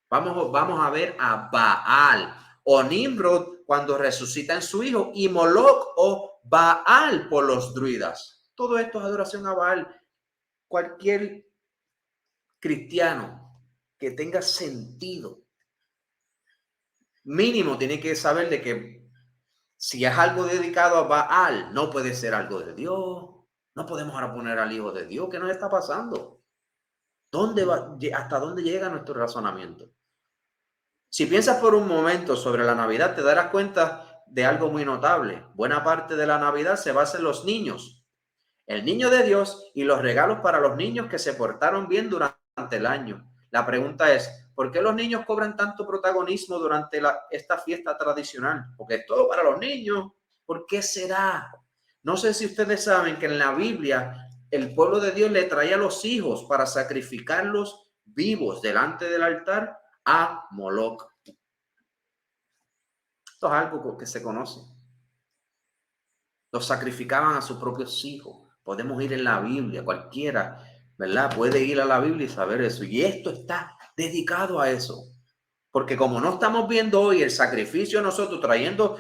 vamos a ver a Baal o Nimrod cuando resucita en su hijo, y Moloch o Baal por los druidas. Todo esto es adoración a Baal. Cualquier cristiano que tenga sentido mínimo tiene que saber de que si es algo dedicado a Baal, no puede ser algo de Dios. No podemos ahora poner al Hijo de Dios. ¿Qué nos está pasando? ¿Hasta dónde llega nuestro razonamiento? Si piensas por un momento sobre la Navidad, te darás cuenta de algo muy notable. Buena parte de la Navidad se basa en los niños, el niño de Dios y los regalos para los niños que se portaron bien durante el año. La pregunta es, ¿por qué los niños cobran tanto protagonismo durante esta fiesta tradicional? Porque es todo para los niños. ¿Por qué será? No sé si ustedes saben que en la Biblia el pueblo de Dios le traía a los hijos para sacrificarlos vivos delante del altar a Moloc. Esto es algo que se conoce. Los sacrificaban a sus propios hijos. Podemos ir en la Biblia, cualquiera, ¿verdad? Puede ir a la Biblia y saber eso. Y esto está dedicado a eso. Porque como no estamos viendo hoy el sacrificio de nosotros trayendo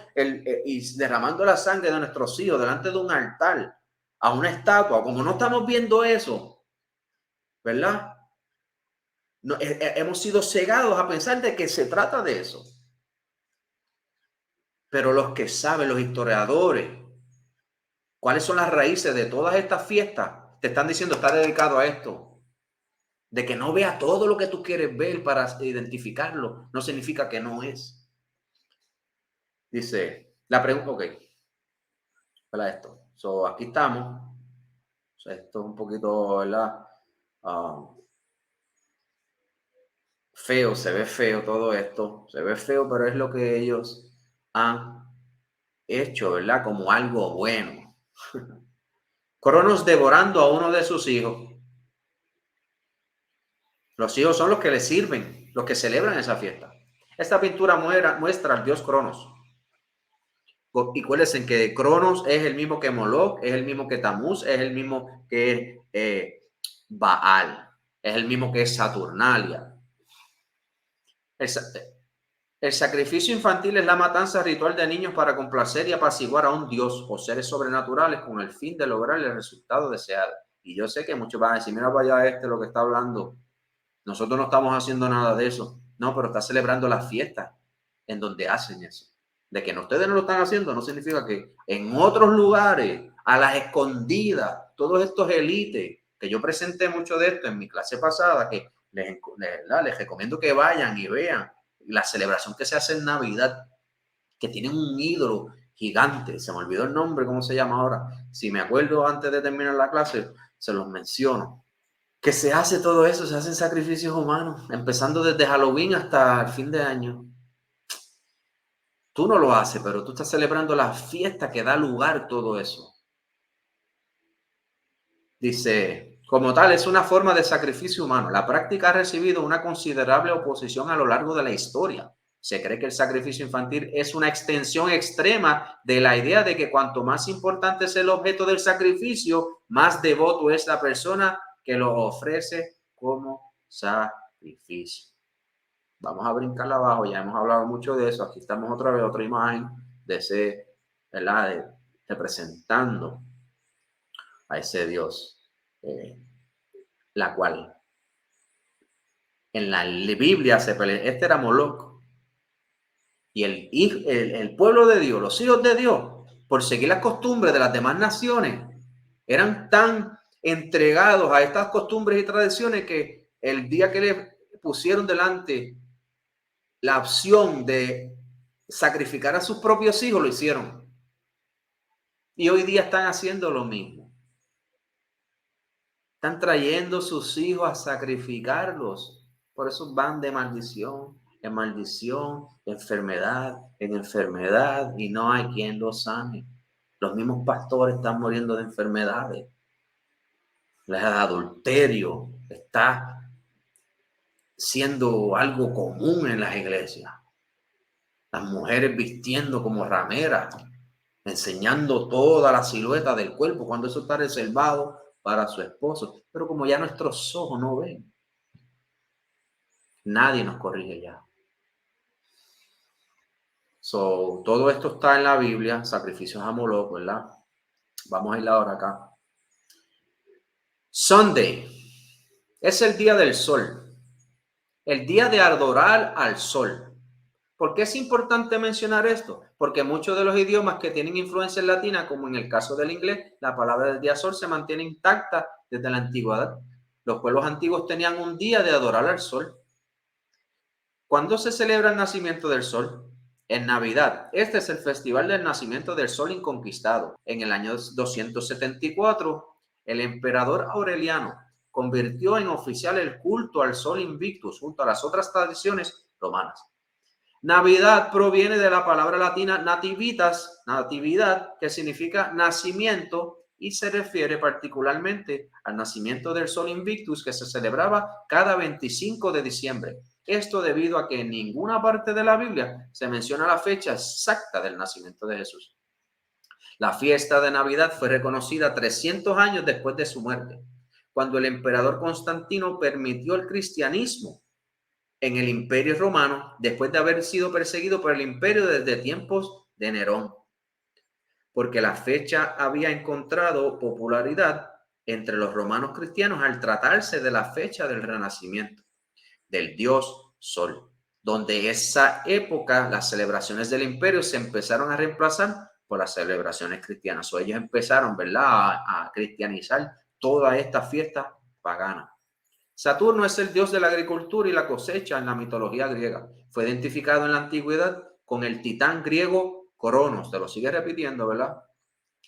y derramando la sangre de nuestros hijos delante de un altar, a una estatua, como no estamos viendo eso, ¿verdad? No, hemos sido cegados a pensar de que se trata de eso. Pero los que saben, los historiadores, cuáles son las raíces de todas estas fiestas, te están diciendo está dedicado a esto. De que no vea todo lo que tú quieres ver para identificarlo, no significa que no es. Dice, la pregunta, ok, para esto. So, aquí estamos. O sea, esto es un poquito, ¿verdad? Feo, se ve feo todo esto. Se ve feo, pero es lo que ellos han hecho, ¿verdad? Como algo bueno. Cronos devorando a uno de sus hijos. Los hijos son los que le sirven, los que celebran esa fiesta. Esta pintura muestra al dios Cronos. Y acuérdense que Cronos es el mismo que Moloch, es el mismo que Tamuz, es el mismo que Baal, es el mismo que Saturnalia. El sacrificio infantil es la matanza ritual de niños para complacer y apaciguar a un dios o seres sobrenaturales con el fin de lograr el resultado deseado. Y yo sé que muchos van a decir, mira vaya lo que está hablando. Nosotros no estamos haciendo nada de eso. No, pero está celebrando la fiesta en donde hacen eso. De que ustedes no lo están haciendo no significa que en otros lugares, a las escondidas, todos estos élites, que yo presenté mucho de esto en mi clase pasada, que les recomiendo que vayan y vean la celebración que se hace en Navidad, que tienen un ídolo gigante, se me olvidó el nombre, ¿cómo se llama ahora? Si me acuerdo antes de terminar la clase, se los menciono. Que se hace todo eso, se hacen sacrificios humanos, empezando desde Halloween hasta el fin de año. Tú no lo haces, pero tú estás celebrando la fiesta que da lugar todo eso. Dice, como tal, es una forma de sacrificio humano. La práctica ha recibido una considerable oposición a lo largo de la historia. Se cree que el sacrificio infantil es una extensión extrema de la idea de que cuanto más importante es el objeto del sacrificio, más devoto es la persona que lo ofrece como sacrificio. Vamos a brincarla abajo, ya hemos hablado mucho de eso. Aquí estamos otra vez, otra imagen de ese, ¿verdad? Representando a ese Dios, la cual en la Biblia se pelea. Este era Moloch. Y el pueblo de Dios, los hijos de Dios, por seguir las costumbres de las demás naciones, eran tan entregados a estas costumbres y tradiciones que el día que le pusieron delante la opción de sacrificar a sus propios hijos, lo hicieron. Y hoy día están haciendo lo mismo. Están trayendo sus hijos a sacrificarlos. Por eso van de maldición en maldición, enfermedad en enfermedad, y no hay quien los sane. Los mismos pastores están muriendo de enfermedades. El adulterio está siendo algo común en las iglesias. Las mujeres vistiendo como rameras, enseñando toda la silueta del cuerpo, cuando eso está reservado para su esposo. Pero como ya nuestros ojos no ven, nadie nos corrige ya. Todo esto está en la Biblia, sacrificios a Moloch, ¿verdad? Vamos a ir ahora acá. Sunday es el día del sol, el día de adorar al sol. ¿Por qué es importante mencionar esto? Porque muchos de los idiomas que tienen influencia latina, como en el caso del inglés, la palabra del día sol se mantiene intacta desde la antigüedad. Los pueblos antiguos tenían un día de adorar al sol. ¿Cuándo se celebra el nacimiento del sol? En Navidad. Este es el festival del nacimiento del sol inconquistado. En el año 274, el emperador Aureliano convirtió en oficial el culto al sol invictus junto a las otras tradiciones romanas. Navidad proviene de la palabra latina nativitas, natividad, que significa nacimiento y se refiere particularmente al nacimiento del Sol Invictus que se celebraba cada 25 de diciembre. Esto debido a que en ninguna parte de la Biblia se menciona la fecha exacta del nacimiento de Jesús. La fiesta de Navidad fue reconocida 300 años después de su muerte, cuando el emperador Constantino permitió el cristianismo en el Imperio Romano después de haber sido perseguido por el imperio desde tiempos de Nerón, porque la fecha había encontrado popularidad entre los romanos cristianos al tratarse de la fecha del renacimiento del dios Sol, donde esa época las celebraciones del imperio se empezaron a reemplazar por las celebraciones cristianas. O ellos empezaron, ¿verdad?, a cristianizar toda esta fiesta pagana. Saturno es el dios de la agricultura y la cosecha en la mitología griega. Fue identificado en la antigüedad con el titán griego Cronos. Te lo sigue repitiendo, ¿verdad?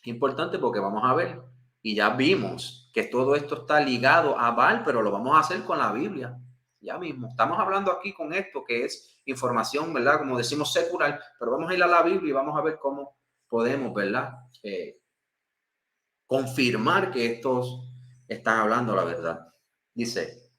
Importante porque vamos a ver, y ya vimos que todo esto está ligado a Baal, pero lo vamos a hacer con la Biblia. Ya mismo, estamos hablando aquí con esto que es información, ¿verdad? Como decimos secular, pero vamos a ir a la Biblia y vamos a ver cómo podemos, ¿verdad? Confirmar que estos están hablando la verdad. Dice,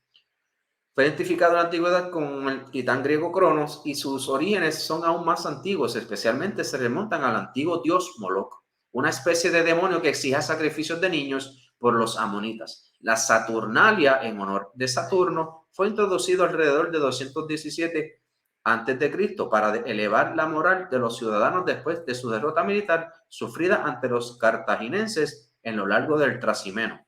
fue identificado en la antigüedad con el titán griego Cronos y sus orígenes son aún más antiguos, especialmente se remontan al antiguo dios Moloch, una especie de demonio que exigía sacrificios de niños por los amonitas. La Saturnalia, en honor de Saturno, fue introducido alrededor de 217 antes de Cristo para elevar la moral de los ciudadanos después de su derrota militar sufrida ante los cartagineses en lo largo del Trasimeno.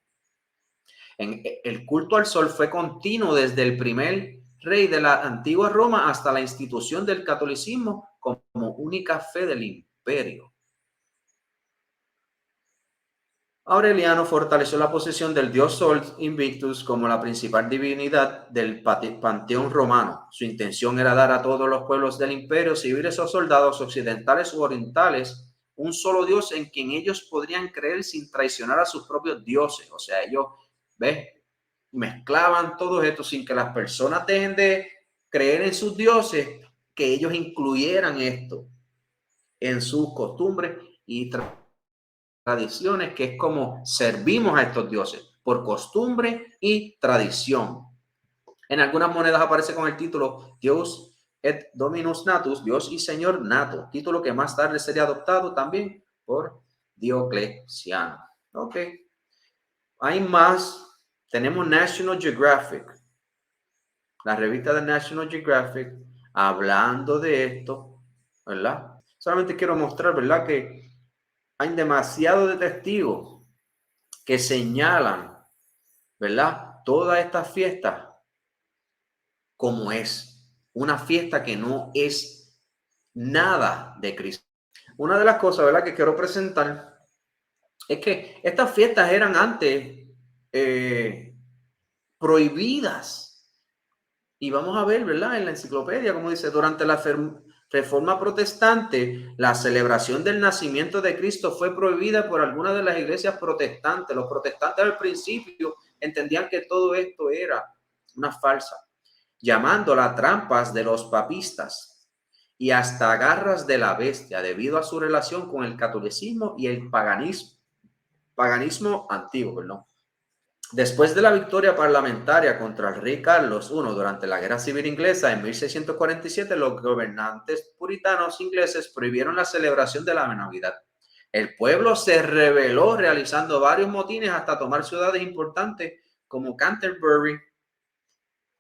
El culto al sol fue continuo desde el primer rey de la antigua Roma hasta la institución del catolicismo como única fe del imperio. Aureliano fortaleció la posición del dios Sol Invictus como la principal divinidad del panteón romano. Su intención era dar a todos los pueblos del imperio, civiles o soldados occidentales u orientales, un solo dios en quien ellos podrían creer sin traicionar a sus propios dioses. O sea, ellos, ¿ves?, mezclaban todo esto sin que las personas dejen de creer en sus dioses, que ellos incluyeran esto en sus costumbres y tradiciones, que es como servimos a estos dioses, por costumbre y tradición. En algunas monedas aparece con el título Dios et Dominus Natus, Dios y Señor Nato, título que más tarde sería adoptado también por Diocleciano. Ok, hay más. Tenemos National Geographic, la revista de National Geographic, hablando de esto, ¿verdad? Solamente quiero mostrar, ¿verdad?, que hay demasiado de testigos que señalan, ¿verdad?, toda esta fiesta como es una fiesta que no es nada de Cristo. Una de las cosas, ¿verdad?, que quiero presentar es que estas fiestas eran antes prohibidas. Y vamos a ver, ¿verdad?, en la enciclopedia, como dice, durante la Reforma Protestante, la celebración del nacimiento de Cristo fue prohibida por algunas de las iglesias protestantes. Los protestantes al principio entendían que todo esto era una farsa, llamándola trampas de los papistas y hasta garras de la bestia, debido a su relación con el catolicismo y el paganismo antiguo, perdón. Después de la victoria parlamentaria contra el rey Carlos I durante la Guerra Civil Inglesa en 1647, los gobernantes puritanos ingleses prohibieron la celebración de la Navidad. El pueblo se rebeló realizando varios motines hasta tomar ciudades importantes como Canterbury,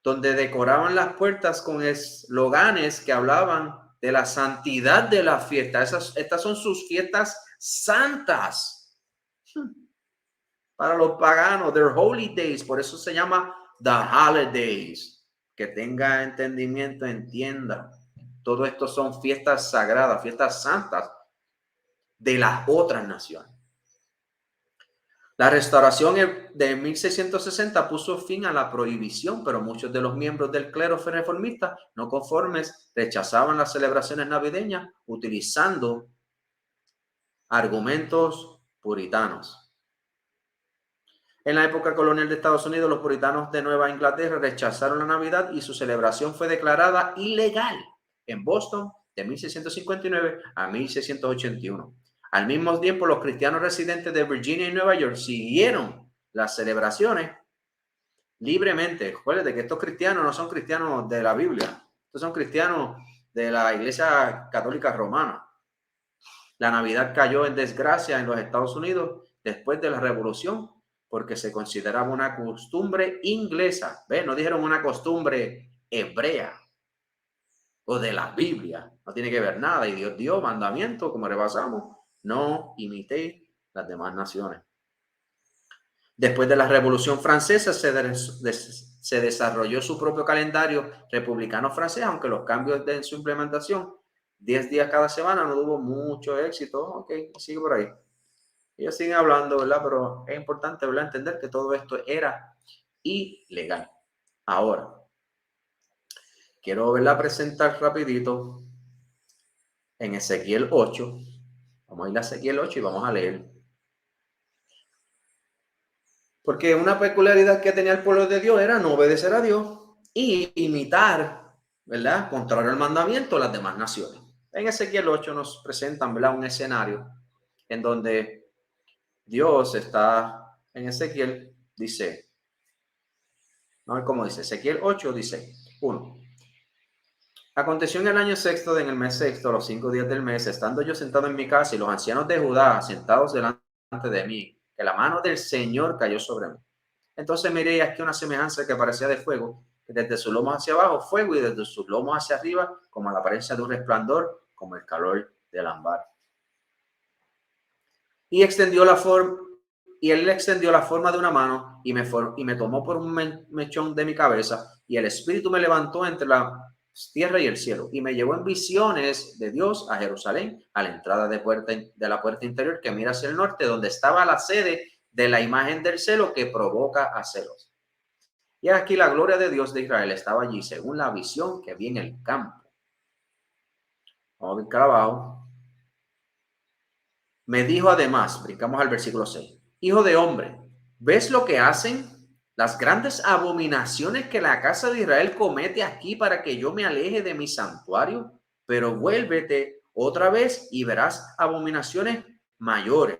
donde decoraban las puertas con esloganes que hablaban de la santidad de la fiesta. Estas son sus fiestas santas para los paganos, their holy days. Por eso se llama the holidays. Que tenga entendimiento, entienda. Todo esto son fiestas sagradas, fiestas santas de las otras naciones. La restauración de 1660 puso fin a la prohibición, pero muchos de los miembros del clero reformista no conformes rechazaban las celebraciones navideñas utilizando argumentos puritanos. En la época colonial de Estados Unidos, los puritanos de Nueva Inglaterra rechazaron la Navidad y su celebración fue declarada ilegal en Boston de 1659 a 1681. Al mismo tiempo, los cristianos residentes de Virginia y Nueva York siguieron las celebraciones libremente. Acuérdate que estos cristianos no son cristianos de la Biblia, estos son cristianos de la Iglesia Católica Romana. La Navidad cayó en desgracia en los Estados Unidos después de la Revolución porque se consideraba una costumbre inglesa. ¿Ves? No dijeron una costumbre hebrea o de la Biblia. No tiene que ver nada. Y Dios dio mandamiento, como repasamos, no imitéis las demás naciones. Después de la Revolución Francesa se desarrolló su propio calendario republicano francés, aunque los cambios en su implementación, 10 días cada semana, no tuvo mucho éxito. Ok, sigue por ahí. Ellos siguen hablando, ¿verdad? Pero es importante, ¿verdad?, entender que todo esto era ilegal. Ahora, quiero, ¿verdad?, presentar rapidito en Ezequiel 8. Vamos a ir a Ezequiel 8 y vamos a leer. Porque una peculiaridad que tenía el pueblo de Dios era no obedecer a Dios y imitar, ¿verdad?, contrario al mandamiento de las demás naciones. En Ezequiel 8 nos presentan, ¿verdad?, un escenario en donde Dios está en Ezequiel, dice, no, como dice, Ezequiel 8 dice, 1. Aconteció en el año sexto, en el mes sexto, los 5 días del mes, estando yo sentado en mi casa y los ancianos de Judá sentados delante de mí, que la mano del Señor cayó sobre mí. Entonces miré aquí una semejanza que parecía de fuego, que desde sus lomos hacia abajo, fuego, y desde sus lomos hacia arriba, como la apariencia de un resplandor, como el calor del ámbar. Y él extendió la forma de una mano y me tomó por un mechón de mi cabeza, y el Espíritu me levantó entre la tierra y el cielo, y me llevó en visiones de Dios a Jerusalén, a la entrada de la puerta interior que mira hacia el norte, donde estaba la sede de la imagen del celo que provoca a celos. Y aquí la gloria de Dios de Israel estaba allí, según la visión que vi en el campo. Vamos a brincar abajo. Me dijo además, brincamos al versículo 6, hijo de hombre, ¿ves lo que hacen? Las grandes abominaciones que la casa de Israel comete aquí para que yo me aleje de mi santuario, pero vuélvete otra vez y verás abominaciones mayores.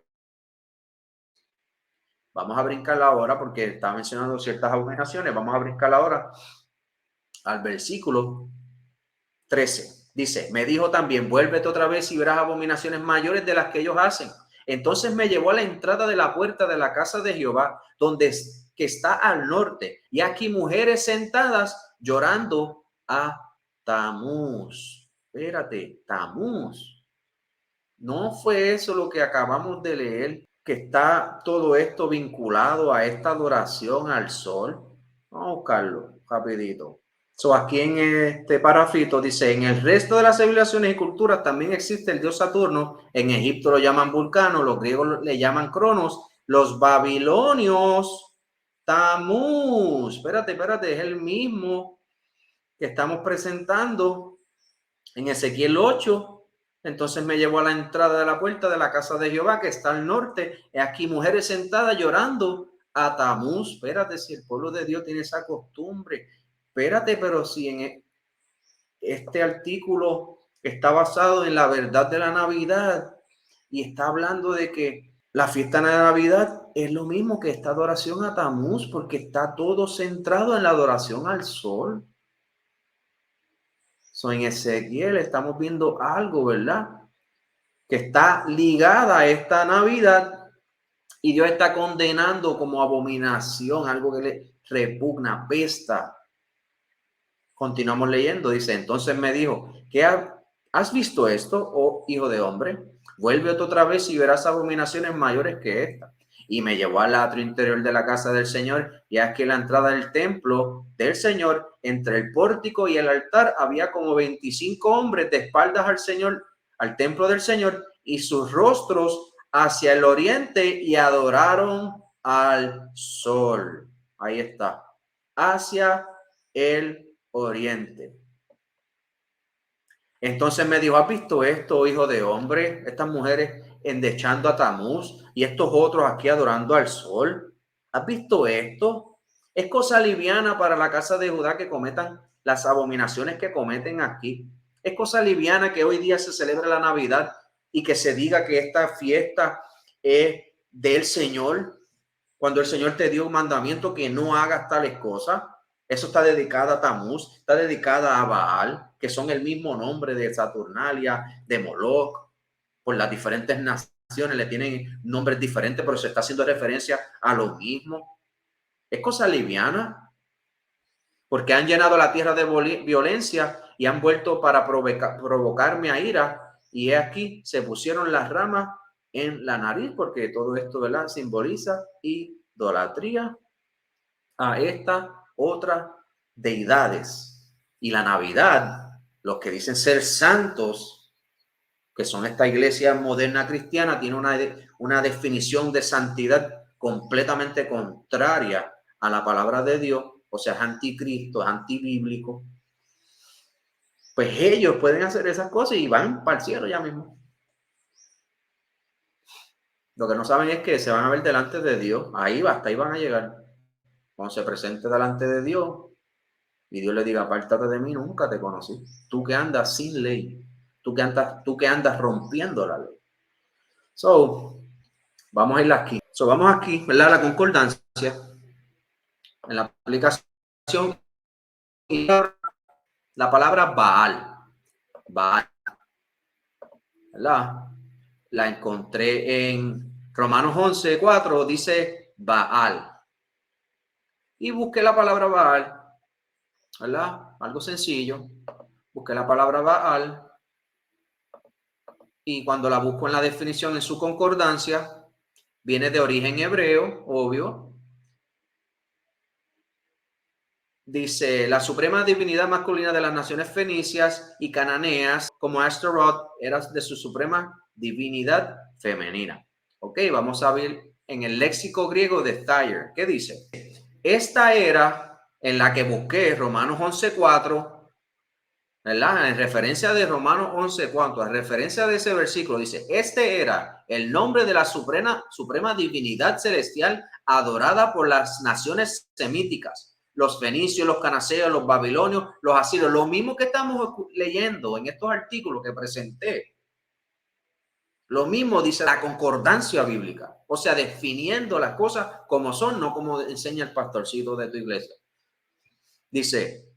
Vamos a brincar ahora porque está mencionando ciertas abominaciones. Vamos a brincar ahora al versículo 13. Dice, me dijo también, vuélvete otra vez y verás abominaciones mayores de las que ellos hacen. Entonces me llevó a la entrada de la puerta de la casa de Jehová, que está al norte. Y aquí mujeres sentadas llorando a Tamuz. Espérate, Tamuz. ¿No fue eso lo que acabamos de leer? Que está todo esto vinculado a esta adoración al sol. Vamos a buscarlo rapidito. Aquí en este parafrito dice, en el resto de las civilizaciones y culturas también existe el dios Saturno. En Egipto lo llaman Vulcano, los griegos le llaman Cronos, los babilonios Tamuz. Espérate, es el mismo que estamos presentando en Ezequiel 8. Entonces me llevó a la entrada de la puerta de la casa de Jehová, que está al norte. He aquí mujeres sentadas llorando a Tamuz. Espérate, si el pueblo de Dios tiene esa costumbre. Espérate, pero si en este artículo está basado en la verdad de la Navidad y está hablando de que la fiesta de Navidad es lo mismo que esta adoración a Tamuz, porque está todo centrado en la adoración al sol. En Ezequiel estamos viendo algo, ¿verdad?, que está ligada a esta Navidad, y Dios está condenando como abominación, algo que le repugna, apesta. Continuamos leyendo, dice, entonces me dijo, ¿qué has visto esto, oh hijo de hombre? Vuelve otra vez y verás abominaciones mayores que esta. Y me llevó al atrio interior de la casa del Señor, y aquí en la entrada del templo del Señor, entre el pórtico y el altar, había como 25 hombres de espaldas al Señor, al templo del Señor, y sus rostros hacia el oriente, y adoraron al sol. Ahí está, hacia el oriente. Entonces me dijo, ¿has visto esto, hijo de hombre? Estas mujeres endechando a Tamuz y estos otros aquí adorando al sol. ¿Has visto esto? Es cosa liviana para la casa de Judá que cometan las abominaciones que cometen aquí. Es cosa liviana que hoy día se celebre la Navidad y que se diga que esta fiesta es del Señor, cuando el Señor te dio un mandamiento que no hagas tales cosas. Eso está dedicada a Tamuz, está dedicada a Baal, que son el mismo nombre de Saturnalia, de Moloch. Por las diferentes naciones le tienen nombres diferentes, pero se está haciendo referencia a lo mismo. Es cosa liviana, porque han llenado la tierra de violencia y han vuelto para provocarme a ira. Y he aquí, se pusieron las ramas en la nariz, porque todo esto, ¿verdad?, simboliza idolatría a estas otras deidades. Y la Navidad, los que dicen ser santos, que son esta iglesia moderna cristiana, tiene una definición de santidad completamente contraria a la palabra de Dios, o sea, es anticristo, es antibíblico. Pues ellos pueden hacer esas cosas y van para el cielo ya mismo. Lo que no saben es que se van a ver delante de Dios. Ahí va, hasta ahí van a llegar. Cuando se presente delante de Dios y Dios le diga, apártate de mí, nunca te conocí. Tú que andas sin ley, tú que andas rompiendo la ley. So, vamos a ir aquí. So, vamos aquí, ¿verdad? La concordancia. En la aplicación, la palabra Baal. Baal, ¿verdad? La encontré en Romanos 11:4, dice Baal. Y busqué la palabra Baal, ¿verdad? Algo sencillo. Busqué la palabra Baal. Y cuando la busco en la definición en su concordancia, viene de origen hebreo, obvio. Dice, la suprema divinidad masculina de las naciones fenicias y cananeas, como Astaroth, era de su suprema divinidad femenina. Ok, vamos a ver en el léxico griego de Thayer. ¿Qué dice? Esta era en la que busqué Romanos 11:4, ¿verdad? En referencia de Romanos 11:4, en referencia de ese versículo, dice, este era el nombre de la suprema divinidad celestial adorada por las naciones semíticas, los fenicios, los cananeos, los babilonios, los asirios, lo mismo que estamos leyendo en estos artículos que presenté. Lo mismo dice la concordancia bíblica, o sea, definiendo las cosas como son, no como enseña el pastorcito de tu iglesia. Dice,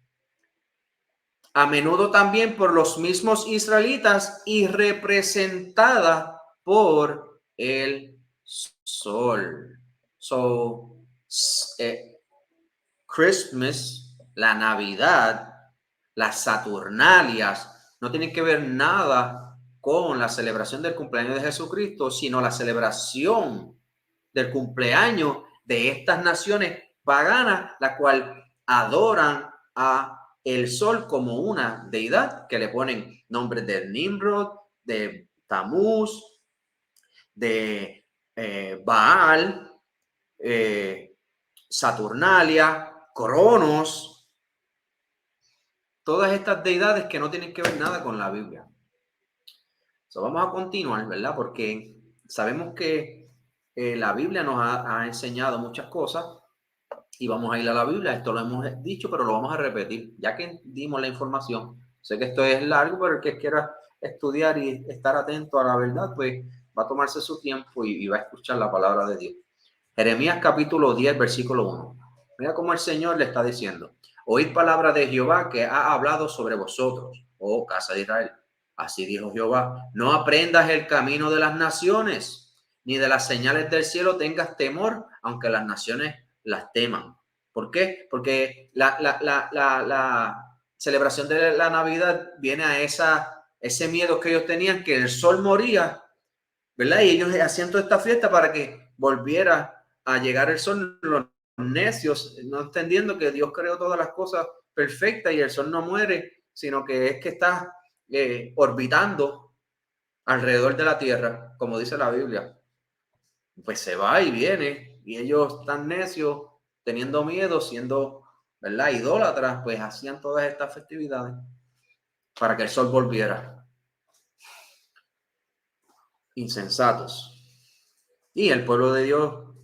a menudo también por los mismos israelitas y representada por el sol. So, Christmas, la Navidad, las Saturnalias, no tienen que ver nada con la celebración del cumpleaños de Jesucristo, sino la celebración del cumpleaños de estas naciones paganas, la cual adoran a el sol como una deidad, que le ponen nombres de Nimrod, de Tamuz, de Baal, Saturnalia, Cronos, todas estas deidades que no tienen que ver nada con la Biblia. So, vamos a continuar, ¿verdad? Porque sabemos que la Biblia nos ha enseñado muchas cosas y vamos a ir a la Biblia. Esto lo hemos dicho, pero lo vamos a repetir, ya que dimos la información. Sé que esto es largo, pero el que quiera estudiar y estar atento a la verdad, pues va a tomarse su tiempo y va a escuchar la palabra de Dios. Jeremías capítulo 10, versículo 1. Mira cómo el Señor le está diciendo, oíd palabra de Jehová que ha hablado sobre vosotros, oh casa de Israel. Así dijo Jehová, no aprendas el camino de las naciones, ni de las señales del cielo tengas temor, aunque las naciones las teman. ¿Por qué? Porque la celebración de la Navidad viene a ese miedo que ellos tenían, que el sol moría, ¿verdad? Y ellos hacían toda esta fiesta para que volviera a llegar el sol. Los necios, no entendiendo que Dios creó todas las cosas perfectas y el sol no muere, sino que es que está orbitando alrededor de la tierra, como dice la Biblia. Pues se va y viene, y ellos están necios, teniendo miedo, siendo, ¿verdad?, idólatras, pues hacían todas estas festividades para que el sol volviera. Insensatos. Y el pueblo de Dios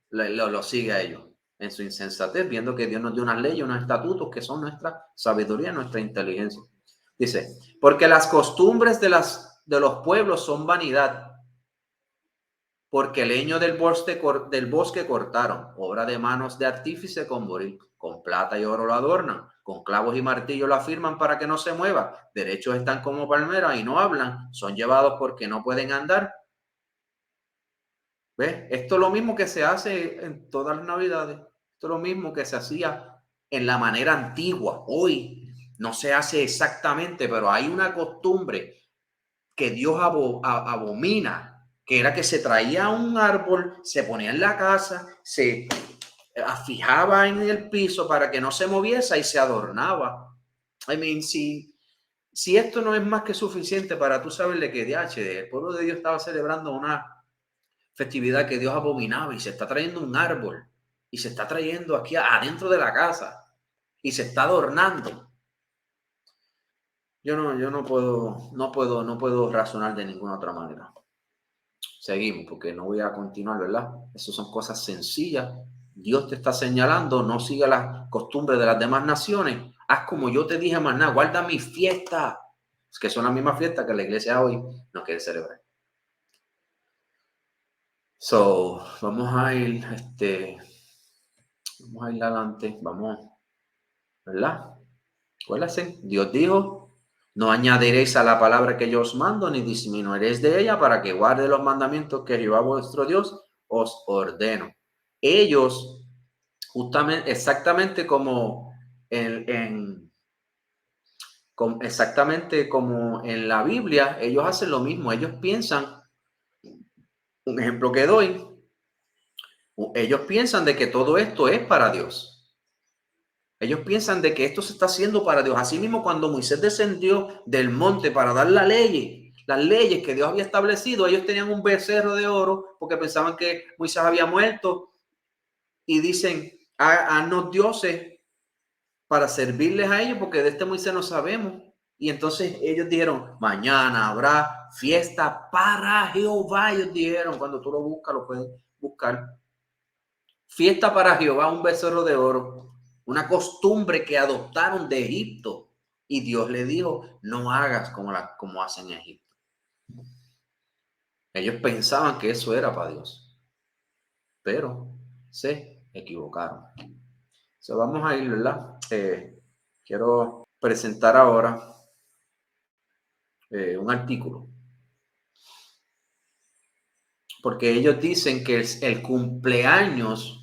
lo sigue a ellos en su insensatez, viendo que Dios nos dio unas leyes, unos estatutos que son nuestra sabiduría, nuestra inteligencia. Dice, porque las costumbres de los pueblos son vanidad, porque leño del bosque cortaron, obra de manos de artífice con boril, con plata y oro lo adornan, con clavos y martillo lo afirman para que no se mueva, derechos están como palmeras y no hablan, son llevados porque no pueden andar. ¿Ves? Esto es lo mismo que se hace en todas las navidades, esto es lo mismo que se hacía en la manera antigua. Hoy no se hace exactamente, pero hay una costumbre que Dios abomina, que era que se traía un árbol, se ponía en la casa, se fijaba en el piso para que no se moviese y se adornaba. I mean, si esto no es más que suficiente para tú saberle que el pueblo de Dios estaba celebrando una festividad que Dios abominaba y se está trayendo un árbol y se está trayendo aquí adentro de la casa y se está adornando. Yo no puedo razonar de ninguna otra manera. Seguimos, porque no voy a continuar, ¿verdad? Esas son cosas sencillas. Dios te está señalando, no siga las costumbres de las demás naciones. Haz como yo te dije, maná, guarda mi fiesta. Es que son las mismas fiestas que la iglesia hoy no quiere celebrar. So, vamos a ir adelante, ¿verdad? Acuérdense, Dios dijo, no añadiréis a la palabra que yo os mando, ni disminuiréis de ella para que guarde los mandamientos que Jehová vuestro Dios os ordeno. Ellos, justamente, exactamente exactamente como en la Biblia, ellos hacen lo mismo. Ellos piensan, un ejemplo que doy, ellos piensan de que todo esto es para Dios. Ellos piensan de que esto se está haciendo para Dios. Así mismo, cuando Moisés descendió del monte para dar las leyes que Dios había establecido, ellos tenían un becerro de oro porque pensaban que Moisés había muerto y dicen, haznos dioses para servirles a ellos porque de este Moisés no sabemos. Y entonces ellos dijeron, mañana habrá fiesta para Jehová. Ellos dijeron, cuando tú lo buscas, lo puedes buscar. Fiesta para Jehová, un becerro de oro, una costumbre que adoptaron de Egipto. Y Dios le dijo, no hagas como hacen en Egipto. Ellos pensaban que eso era para Dios, pero se equivocaron. So, vamos a ir, ¿verdad? Quiero presentar ahora un artículo, porque ellos dicen que el cumpleaños,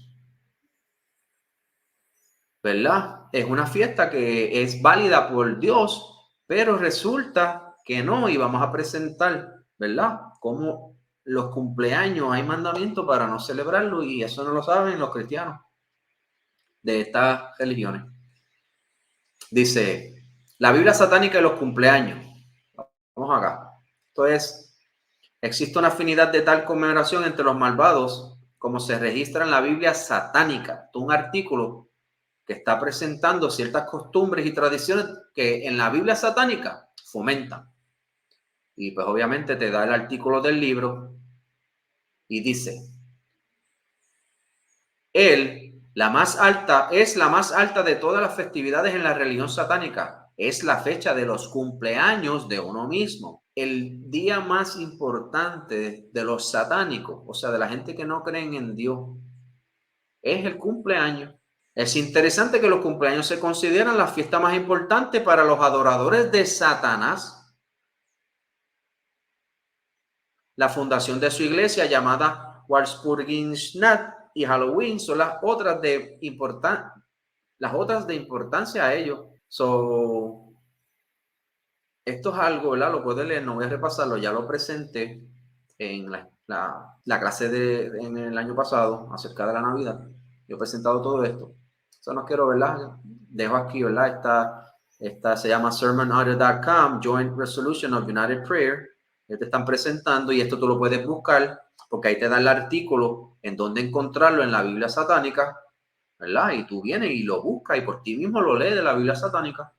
¿verdad? Es una fiesta que es válida por Dios, pero resulta que no, y vamos a presentar, ¿verdad? Como los cumpleaños hay mandamientos para no celebrarlo, y eso no lo saben los cristianos de estas religiones. Dice, la Biblia satánica y los cumpleaños. Vamos acá. Entonces, existe una afinidad de tal conmemoración entre los malvados como se registra en la Biblia satánica. Un artículo que está presentando ciertas costumbres y tradiciones que en la Biblia satánica fomentan. Y pues obviamente te da el artículo del libro y dice, la más alta de todas las festividades en la religión satánica. Es la fecha de los cumpleaños de uno mismo. El día más importante de los satánicos, o sea, de la gente que no creen en Dios, es el cumpleaños. Es interesante que los cumpleaños se consideran la fiesta más importante para los adoradores de Satanás. La fundación de su iglesia, llamada Walpurgisnacht y Halloween, son las otras de importancia a ellos. Esto es algo, ¿verdad? Lo puedes leer, no voy a repasarlo, ya lo presenté en la clase en el año pasado acerca de la Navidad. Yo he presentado todo esto. Eso no quiero, ¿verdad? Dejo aquí, ¿verdad? Esta se llama sermonaudio.com, Joint Resolution of United Prayer. Te están presentando y esto tú lo puedes buscar porque ahí te da el artículo en donde encontrarlo en la Biblia satánica, ¿verdad? Y tú vienes y lo buscas y por ti mismo lo lees de la Biblia satánica.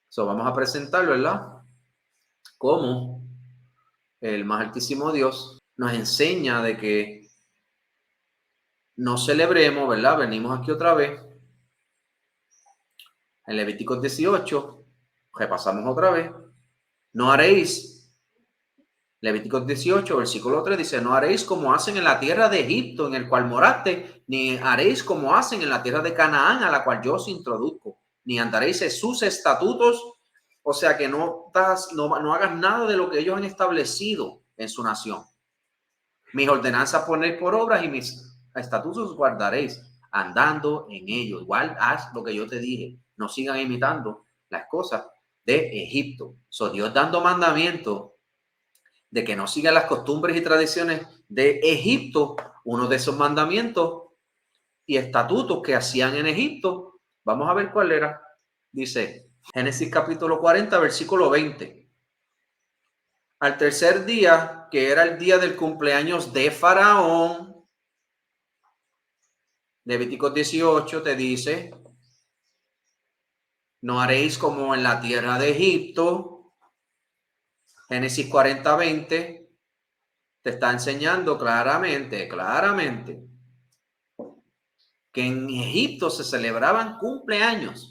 So, vamos a presentarlo, ¿verdad? Cómo el más altísimo Dios nos enseña de que no celebremos, ¿verdad? Venimos aquí otra vez en Levíticos 18 Repasamos otra vez. No haréis, Levíticos 18, versículo 3 dice, no haréis como hacen en la tierra de Egipto, en el cual moraste, ni haréis como hacen en la tierra de Canaán, a la cual yo os introduzco, ni andaréis en sus estatutos. O sea que no hagas nada de lo que ellos han establecido en su nación. Mis ordenanzas ponéis por obras y mis estatutos guardaréis, andando en ellos. Igual haz lo que yo te dije. No sigan imitando las cosas de Egipto. Dios dando mandamiento de que no sigan las costumbres y tradiciones de Egipto. Uno de esos mandamientos y estatutos que hacían en Egipto. Vamos a ver cuál era. Dice Génesis capítulo 40, versículo 20. Al tercer día, que era el día del cumpleaños de Faraón, Levíticos 18 te dice, no haréis como en la tierra de Egipto. Génesis 40, 20 te está enseñando claramente, que en Egipto se celebraban cumpleaños.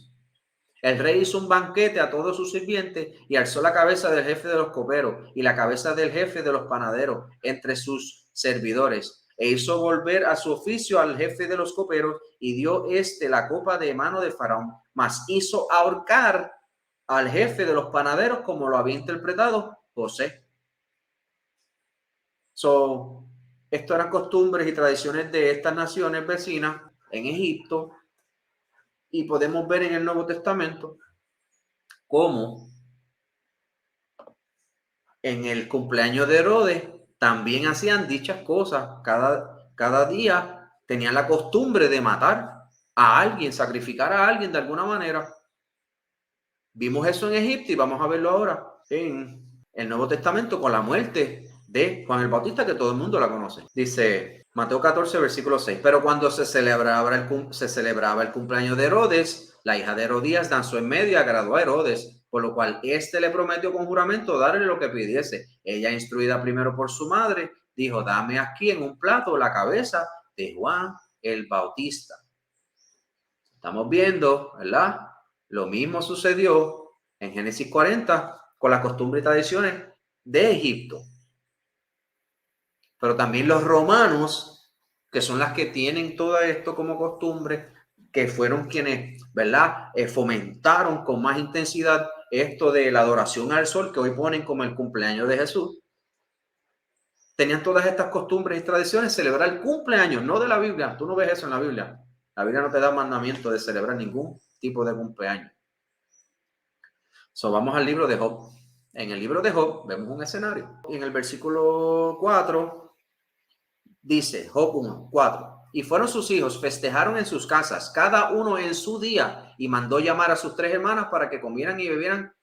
El rey hizo un banquete a todos sus sirvientes y alzó la cabeza del jefe de los coperos y la cabeza del jefe de los panaderos entre sus servidores. E hizo volver a su oficio al jefe de los coperos y dio la copa de mano de Faraón, mas hizo ahorcar al jefe de los panaderos como lo había interpretado José. Esto eran costumbres y tradiciones de estas naciones vecinas en Egipto, y podemos ver en el Nuevo Testamento cómo en el cumpleaños de Herodes también hacían dichas cosas. Cada día tenían la costumbre de matar a alguien, sacrificar a alguien de alguna manera. Vimos eso en Egipto y vamos a verlo ahora en el Nuevo Testamento con la muerte de Juan el Bautista, que todo el mundo la conoce. Dice Mateo 14, versículo 6. Pero cuando se celebraba el cumpleaños de Herodes, la hija de Herodías danzó en medio y agradó a Herodes, por lo cual éste le prometió con juramento darle lo que pidiese. Ella, instruida primero por su madre, dijo, dame aquí en un plato la cabeza de Juan el Bautista. Estamos viendo, ¿verdad? Lo mismo sucedió en Génesis 40 con las costumbres y tradiciones de Egipto. Pero también los romanos, que son las que tienen todo esto como costumbre, que fueron quienes, ¿verdad?, fomentaron con más intensidad esto de la adoración al sol, que hoy ponen como el cumpleaños de Jesús. Tenían todas estas costumbres y tradiciones, celebrar el cumpleaños, no de la Biblia. Tú no ves eso en la Biblia. La Biblia no te da mandamiento de celebrar ningún tipo de cumpleaños. Vamos al libro de Job. En el libro de Job vemos un escenario. Y en el versículo 4 dice, Job 1, 4. Y fueron sus hijos, festejaron en sus casas, cada uno en su día, y mandó llamar a sus 3 hermanas para que comieran y bebieran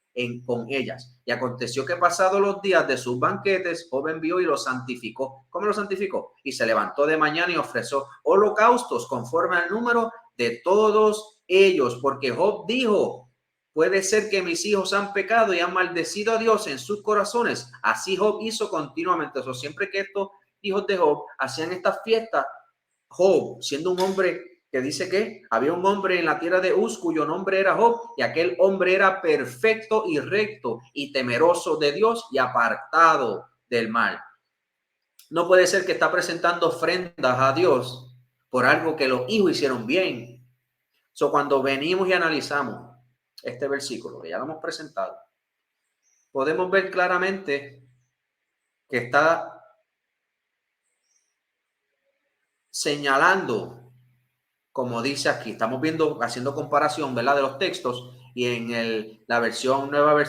con ellas. Y aconteció que pasados los días de sus banquetes, Job envió y los santificó. ¿Cómo los santificó? Y se levantó de mañana y ofreció holocaustos conforme al número de todos ellos, porque Job dijo, puede ser que mis hijos han pecado y han maldecido a Dios en sus corazones. Así Job hizo continuamente. Eso, siempre que estos hijos de Job hacían estas fiestas, Job, siendo un hombre que dice que había un hombre en la tierra de Uz cuyo nombre era Job, y aquel hombre era perfecto y recto y temeroso de Dios y apartado del mal. No puede ser que está presentando ofrendas a Dios por algo que los hijos hicieron bien. Cuando venimos y analizamos este versículo, que ya lo hemos presentado, podemos ver claramente que está señalando, como dice aquí, estamos viendo, haciendo comparación, ¿verdad?, de los textos, y en la nueva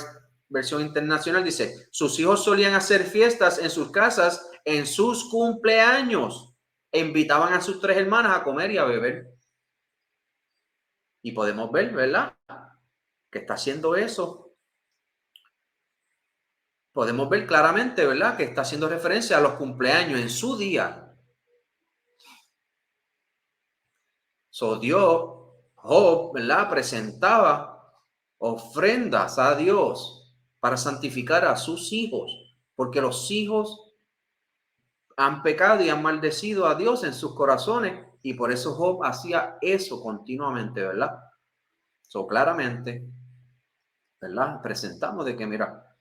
versión internacional dice, sus hijos solían hacer fiestas en sus casas en sus cumpleaños e invitaban a sus 3 hermanas a comer y a beber. Y podemos ver, ¿verdad?, que está haciendo eso. Podemos ver claramente, ¿verdad?, que está haciendo referencia a los cumpleaños en su día. Dios, Job, ¿verdad?, presentaba ofrendas a Dios para santificar a sus hijos, porque los hijos han pecado y han maldecido a Dios en sus corazones, y por eso Job hacía eso continuamente, ¿verdad? Claramente ¿verdad? Presentamos de que, mira,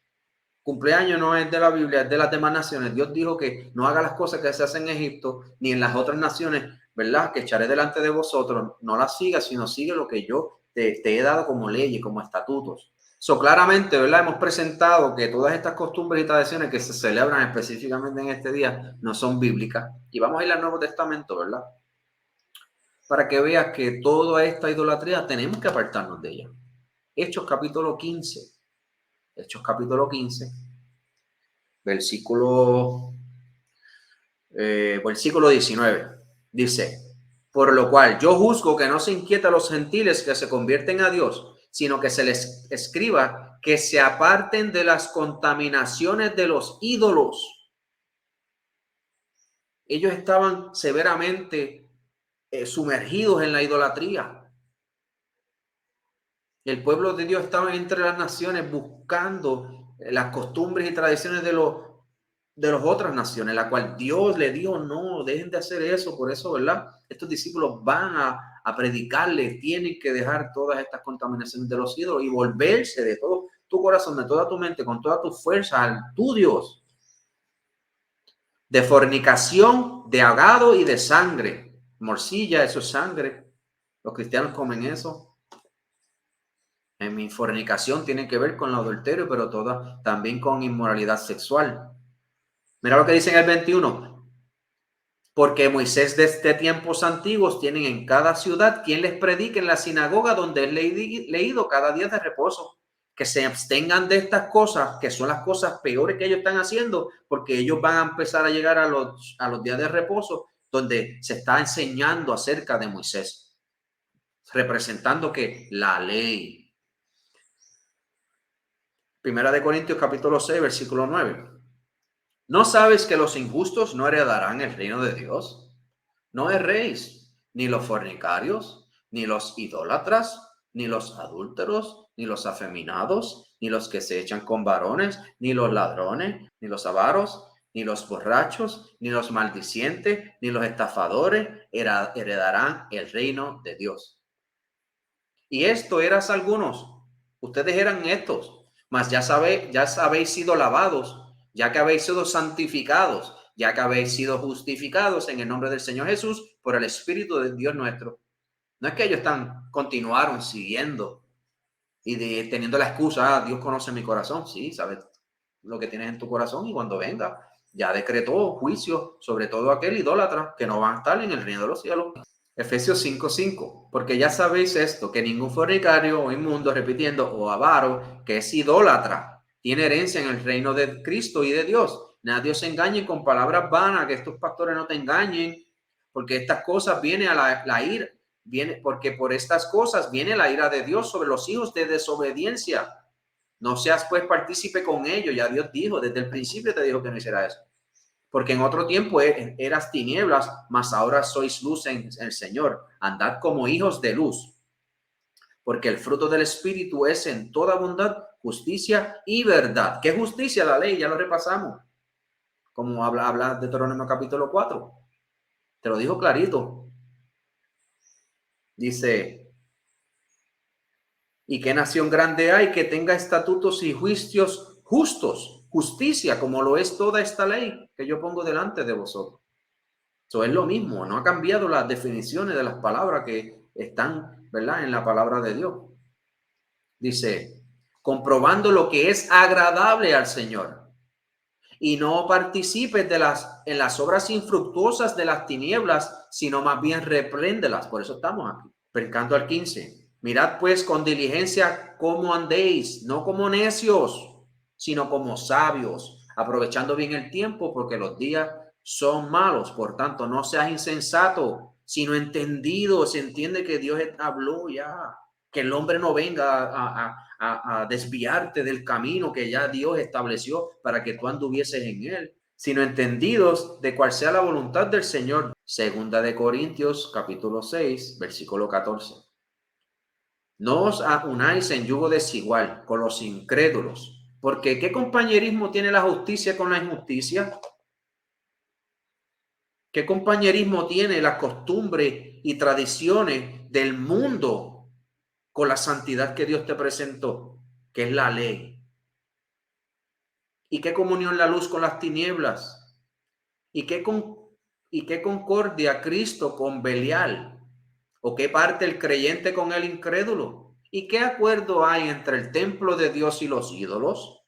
cumpleaños no es de la Biblia, es de las demás naciones. Dios dijo que no haga las cosas que se hacen en Egipto, ni en las otras naciones, ¿verdad? Que echaré delante de vosotros. No las sigas, sino sigue lo que yo te he dado como leyes, como estatutos. Claramente, ¿verdad? Hemos presentado que todas estas costumbres y tradiciones que se celebran específicamente en este día no son bíblicas. Y vamos a ir al Nuevo Testamento, ¿verdad? Para que veas que toda esta idolatría tenemos que apartarnos de ella. Hechos capítulo 15. Hechos capítulo 15, versículo 19. Dice, por lo cual yo juzgo que no se inquieta a los gentiles que se convierten a Dios, sino que se les escriba que se aparten de las contaminaciones de los ídolos. Ellos estaban severamente sumergidos en la idolatría. El pueblo de Dios estaba entre las naciones buscando las costumbres y tradiciones de las otras naciones, la cual Dios le dijo, no, dejen de hacer eso. Por eso, ¿verdad? Estos discípulos van a predicarle, tienen que dejar todas estas contaminaciones de los ídolos y volverse de todo tu corazón, de toda tu mente, con toda tu fuerza al tu Dios. De fornicación, de ahogado y de sangre. Morcilla, eso es sangre. Los cristianos comen eso. En mi fornicación tiene que ver con el adulterio, pero toda también con inmoralidad sexual. Mira lo que dice en el 21. Porque Moisés desde tiempos antiguos tienen en cada ciudad quien les predique en la sinagoga donde es leído cada día de reposo. Que se abstengan de estas cosas, que son las cosas peores que ellos están haciendo, porque ellos van a empezar a llegar a los días de reposo donde se está enseñando acerca de Moisés, representando que la ley. Primera de Corintios capítulo 6, versículo 9. ¿No sabes que los injustos no heredarán el reino de Dios? No erréis, ni los fornicarios, ni los idólatras, ni los adúlteros, ni los afeminados, ni los que se echan con varones, ni los ladrones, ni los avaros, ni los borrachos, ni los maldicientes, ni los estafadores heredarán el reino de Dios. Y esto eras algunos, ustedes eran estos. Mas ya habéis sido lavados, ya que habéis sido santificados, ya que habéis sido justificados en el nombre del Señor Jesús por el Espíritu de Dios nuestro. No es que ellos continuaron siguiendo y teniendo la excusa, Dios conoce mi corazón. Sí, sabes lo que tienes en tu corazón y cuando venga ya decretó juicio sobre todo aquel idólatra que no va a estar en el reino de los cielos. Efesios 5:5, porque ya sabéis esto, que ningún fornicario o inmundo, repitiendo, o avaro, que es idólatra, tiene herencia en el reino de Cristo y de Dios. Nadie os engañe con palabras vanas, que estos pastores no te engañen, porque estas cosas viene a la ira, porque por estas cosas viene la ira de Dios sobre los hijos de desobediencia. No seas pues partícipe con ellos, ya Dios dijo, desde el principio te dijo que no hiciera eso. Porque en otro tiempo eras tinieblas, mas ahora sois luz en el Señor. Andad como hijos de luz. Porque el fruto del Espíritu es en toda bondad, justicia y verdad. ¿Qué justicia? La ley, ya lo repasamos. Como habla de Deuteronomio capítulo 4. Te lo dijo clarito. Dice, ¿y qué nación grande hay que tenga estatutos y juicios justos? Justicia, como lo es toda esta ley que yo pongo delante de vosotros. Eso es lo mismo, no ha cambiado las definiciones de las palabras que están, ¿verdad?, en la palabra de Dios. Dice, comprobando lo que es agradable al Señor y no participes en las obras infructuosas de las tinieblas, sino más bien repréndelas. Por eso estamos aquí. Brincando al 15. Mirad pues con diligencia cómo andéis, no como necios, sino como sabios, aprovechando bien el tiempo, porque los días son malos. Por tanto, no seas insensato, sino entendido. Se entiende que Dios habló ya, que el hombre no venga a desviarte del camino que ya Dios estableció para que tú anduvieses en él, sino entendidos de cuál sea la voluntad del Señor. Segunda de Corintios capítulo 6, versículo 14. No os unáis en yugo desigual con los incrédulos, porque ¿qué compañerismo tiene la justicia con la injusticia? ¿Qué compañerismo tiene las costumbres y tradiciones del mundo con la santidad que Dios te presentó? que es la ley. ¿Y qué comunión la luz con las tinieblas? ¿Y qué concordia Cristo con Belial? ¿O qué parte el creyente con el incrédulo? ¿Y qué acuerdo hay entre el templo de Dios y los ídolos?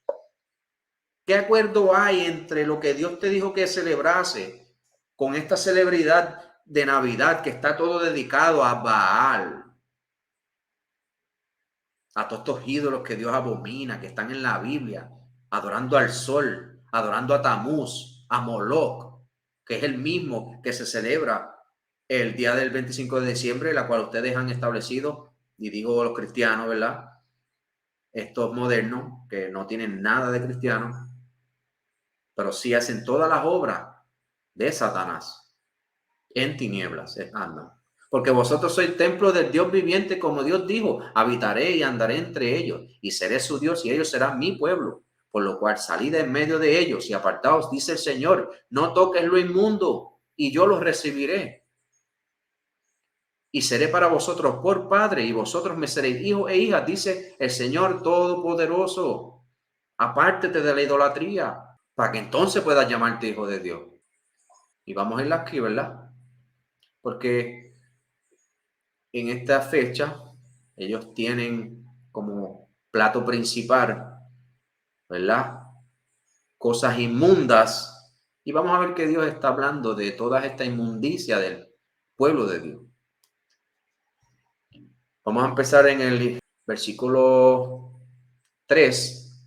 ¿Qué acuerdo hay entre lo que Dios te dijo que celebrase con esta celebridad de Navidad que está todo dedicado a Baal? A todos estos ídolos que Dios abomina, que están en la Biblia, adorando al sol, adorando a Tamuz, a Moloch, que es el mismo que se celebra el día del 25 de diciembre, la cual ustedes han establecido, y digo los cristianos, ¿verdad? Estos modernos que no tienen nada de cristianos, pero sí hacen todas las obras de Satanás en tinieblas, andan. Porque vosotros sois templo del Dios viviente, como Dios dijo, habitaré y andaré entre ellos, y seré su Dios, y ellos serán mi pueblo. Por lo cual salid en medio de ellos y apartaos, dice el Señor, no toques lo inmundo, y yo los recibiré. Y seré para vosotros por padre, y vosotros me seréis hijos e hijas, dice el Señor Todopoderoso. Apártete de la idolatría, para que entonces puedas llamarte hijo de Dios. Y vamos a ir aquí, ¿verdad? Porque en esta fecha ellos tienen como plato principal, ¿verdad? Cosas inmundas. Y vamos a ver que Dios está hablando de toda esta inmundicia del pueblo de Dios. Vamos a empezar en el versículo 3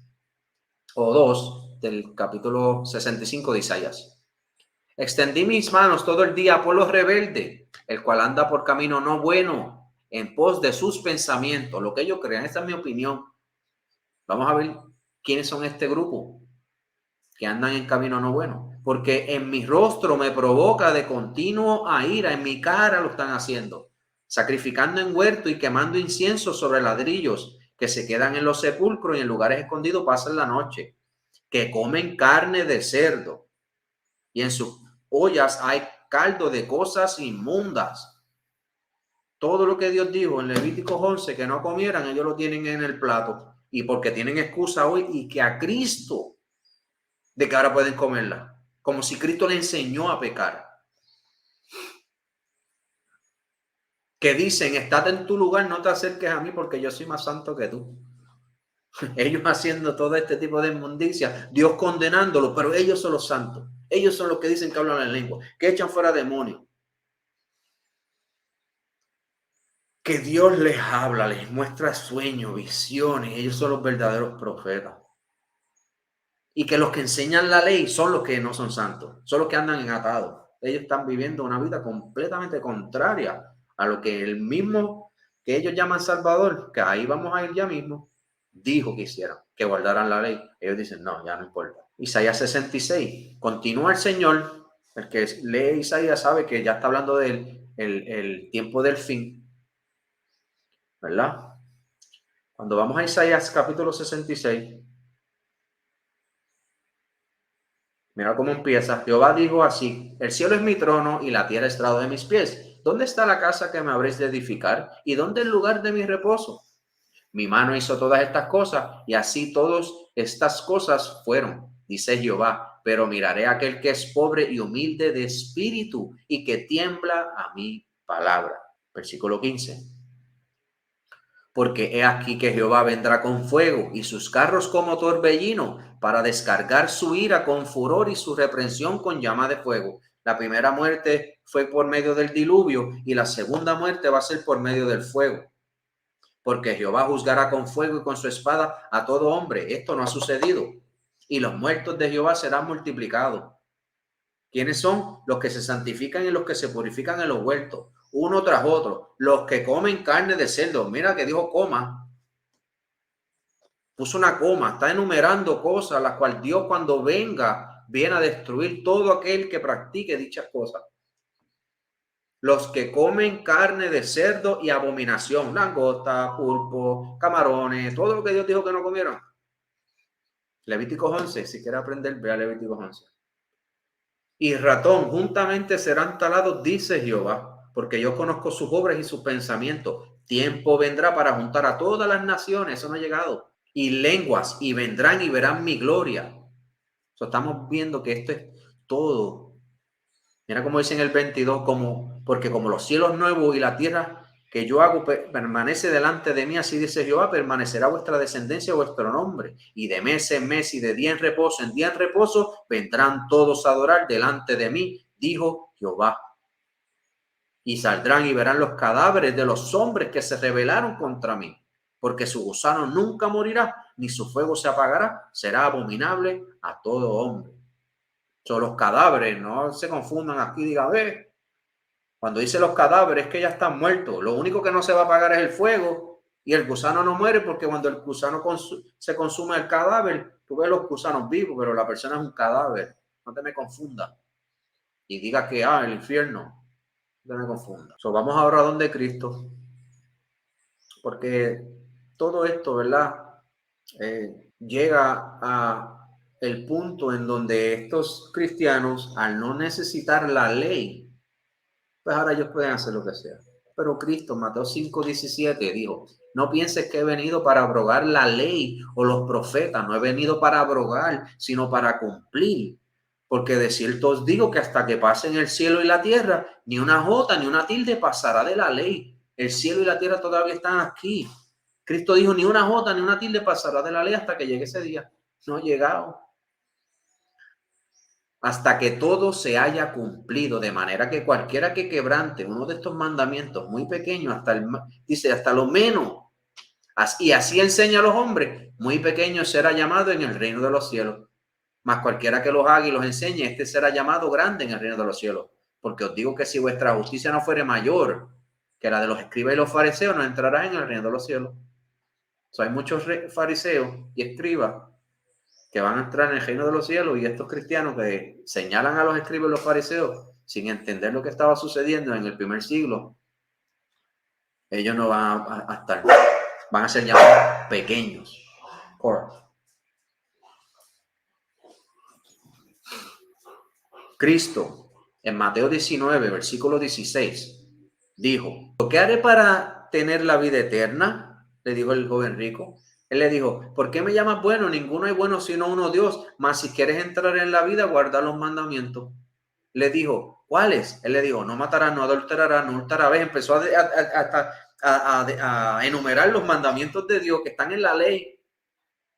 o 2 del capítulo 65 de Isaías. Extendí mis manos todo el día a pueblo rebelde, el cual anda por camino no bueno, en pos de sus pensamientos, lo que ellos crean. Esta es mi opinión. Vamos a ver quiénes son este grupo que andan en camino no bueno. Porque en mi rostro me provoca de continuo a ira, en mi cara lo están haciendo, sacrificando en huerto y quemando incienso sobre ladrillos, que se quedan en los sepulcros y en lugares escondidos pasan la noche, que comen carne de cerdo y en sus ollas hay caldo de cosas inmundas. Todo lo que Dios dijo en Levítico 11 que no comieran, ellos lo tienen en el plato. Y porque tienen excusa hoy y que a Cristo de que ahora pueden comerla. Como si Cristo le enseñó a pecar. Que dicen, estate en tu lugar, no te acerques a mí porque yo soy más santo que tú. Ellos haciendo todo este tipo de inmundicia, Dios condenándolo, pero ellos son los santos. Ellos son los que dicen que hablan en lengua, que echan fuera demonios. Que Dios les habla, les muestra sueños, visiones. Ellos son los verdaderos profetas. Y que los que enseñan la ley son los que no son santos, son los que andan en atados. Ellos están viviendo una vida completamente contraria a lo que el mismo que ellos llaman Salvador, que ahí vamos a ir ya mismo, dijo que hicieran, que guardaran la ley. Ellos dicen, no, ya no importa. Isaías 66, continúa el Señor, el que lee Isaías sabe que ya está hablando del el tiempo del fin, ¿verdad? Cuando vamos a Isaías capítulo 66, mira cómo empieza. Jehová dijo así, el cielo es mi trono y la tierra estrado de mis pies. ¿Dónde está la casa que me habréis de edificar? ¿Y dónde el lugar de mi reposo? Mi mano hizo todas estas cosas y así todas estas cosas fueron, dice Jehová. Pero miraré a aquel que es pobre y humilde de espíritu y que tiembla a mi palabra. Versículo 15. Porque he aquí que Jehová vendrá con fuego y sus carros como torbellino para descargar su ira con furor y su reprensión con llama de fuego. La primera muerte fue por medio del diluvio y la segunda muerte va a ser por medio del fuego. Porque Jehová juzgará con fuego y con su espada a todo hombre. Esto no ha sucedido. Y los muertos de Jehová serán multiplicados. ¿Quiénes son? Los que se santifican y los que se purifican en los huertos, uno tras otro. Los que comen carne de cerdo. Mira que dijo coma. Puso una coma. Está enumerando cosas las cuales Dios cuando venga viene a destruir todo aquel que practique dichas cosas. Los que comen carne de cerdo y abominación. Langosta, pulpo, camarones. Todo lo que Dios dijo que no comieron. Levítico 11. Si quiere aprender, vea Levítico 11. Y ratón juntamente serán talados, dice Jehová, porque yo conozco sus obras y sus pensamientos. Tiempo vendrá para juntar a todas las naciones, eso no ha llegado, y lenguas, y vendrán y verán mi gloria. Estamos viendo que esto es todo. Mira como dice en el 22, porque como los cielos nuevos y la tierra que yo hago permanece delante de mí, así dice Jehová, permanecerá vuestra descendencia, vuestro nombre. Y de mes en mes y de día en día en reposo, vendrán todos a adorar delante de mí, dijo Jehová. Y saldrán y verán los cadáveres de los hombres que se rebelaron contra mí, porque su gusano nunca morirá, ni su fuego se apagará, será abominable a todo hombre. Son los cadáveres, no se confundan aquí, diga, ve. Cuando dice los cadáveres, es que ya están muertos. Lo único que no se va a apagar es el fuego, y el gusano no muere, porque cuando el gusano se consume el cadáver, tú ves los gusanos vivos, pero la persona es un cadáver. No te me confundas. Y diga que, el infierno. No te me confundas. Vamos ahora a donde Cristo. Porque todo esto, ¿verdad? Llega a el punto en donde estos cristianos, al no necesitar la ley, pues ahora ellos pueden hacer lo que sea. Pero Cristo, Mateo 5:17, dijo, no pienses que he venido para abrogar la ley o los profetas, no he venido para abrogar, sino para cumplir. Porque de cierto os digo que hasta que pasen el cielo y la tierra, ni una jota ni una tilde pasará de la ley. El cielo y la tierra todavía están aquí. Cristo dijo, ni una jota ni una tilde pasará de la ley hasta que llegue ese día. No ha llegado. Hasta que todo se haya cumplido, de manera que cualquiera que quebrante uno de estos mandamientos muy pequeños, dice hasta lo menos, y así enseña a los hombres, muy pequeño será llamado en el reino de los cielos. Mas cualquiera que los haga y los enseñe, este será llamado grande en el reino de los cielos. Porque os digo que si vuestra justicia no fuere mayor que la de los escribas y los fariseos, no entrarás en el reino de los cielos. Hay muchos fariseos y escribas que van a entrar en el reino de los cielos, y estos cristianos que señalan a los escribas y los fariseos sin entender lo que estaba sucediendo en el primer siglo, ellos no van a estar, van a ser llamados pequeños. Cristo, en Mateo 19, versículo 16, dijo, ¿qué haré para tener la vida eterna? Le dijo el joven rico. Él le dijo, ¿por qué me llamas bueno? Ninguno es bueno sino uno Dios. Mas si quieres entrar en la vida, guarda los mandamientos. Le dijo, ¿cuáles? Él le dijo, no matarás, no adulterarás, no hurtarás. Empezó a enumerar los mandamientos de Dios que están en la ley.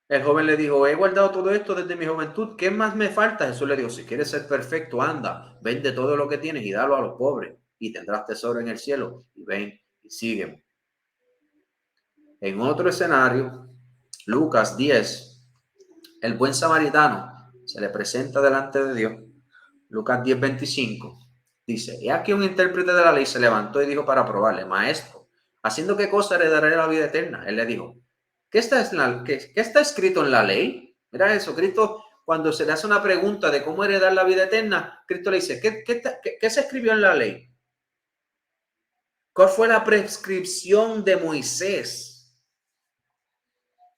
El joven le dijo, he guardado todo esto desde mi juventud. ¿Qué más me falta? Jesús le dijo, si quieres ser perfecto, anda, vende todo lo que tienes y dalo a los pobres y tendrás tesoro en el cielo. Y ven y sígueme. En otro escenario, Lucas 10, el buen samaritano se le presenta delante de Dios. Lucas 10:25 dice, he aquí un intérprete de la ley se levantó y dijo para probarle, maestro, ¿haciendo qué cosa heredaré la vida eterna? Él le dijo, ¿qué está escrito en la ley? Mira eso, Cristo, cuando se le hace una pregunta de cómo heredar la vida eterna, Cristo le dice, ¿qué se escribió en la ley? ¿Cuál fue la prescripción de Moisés?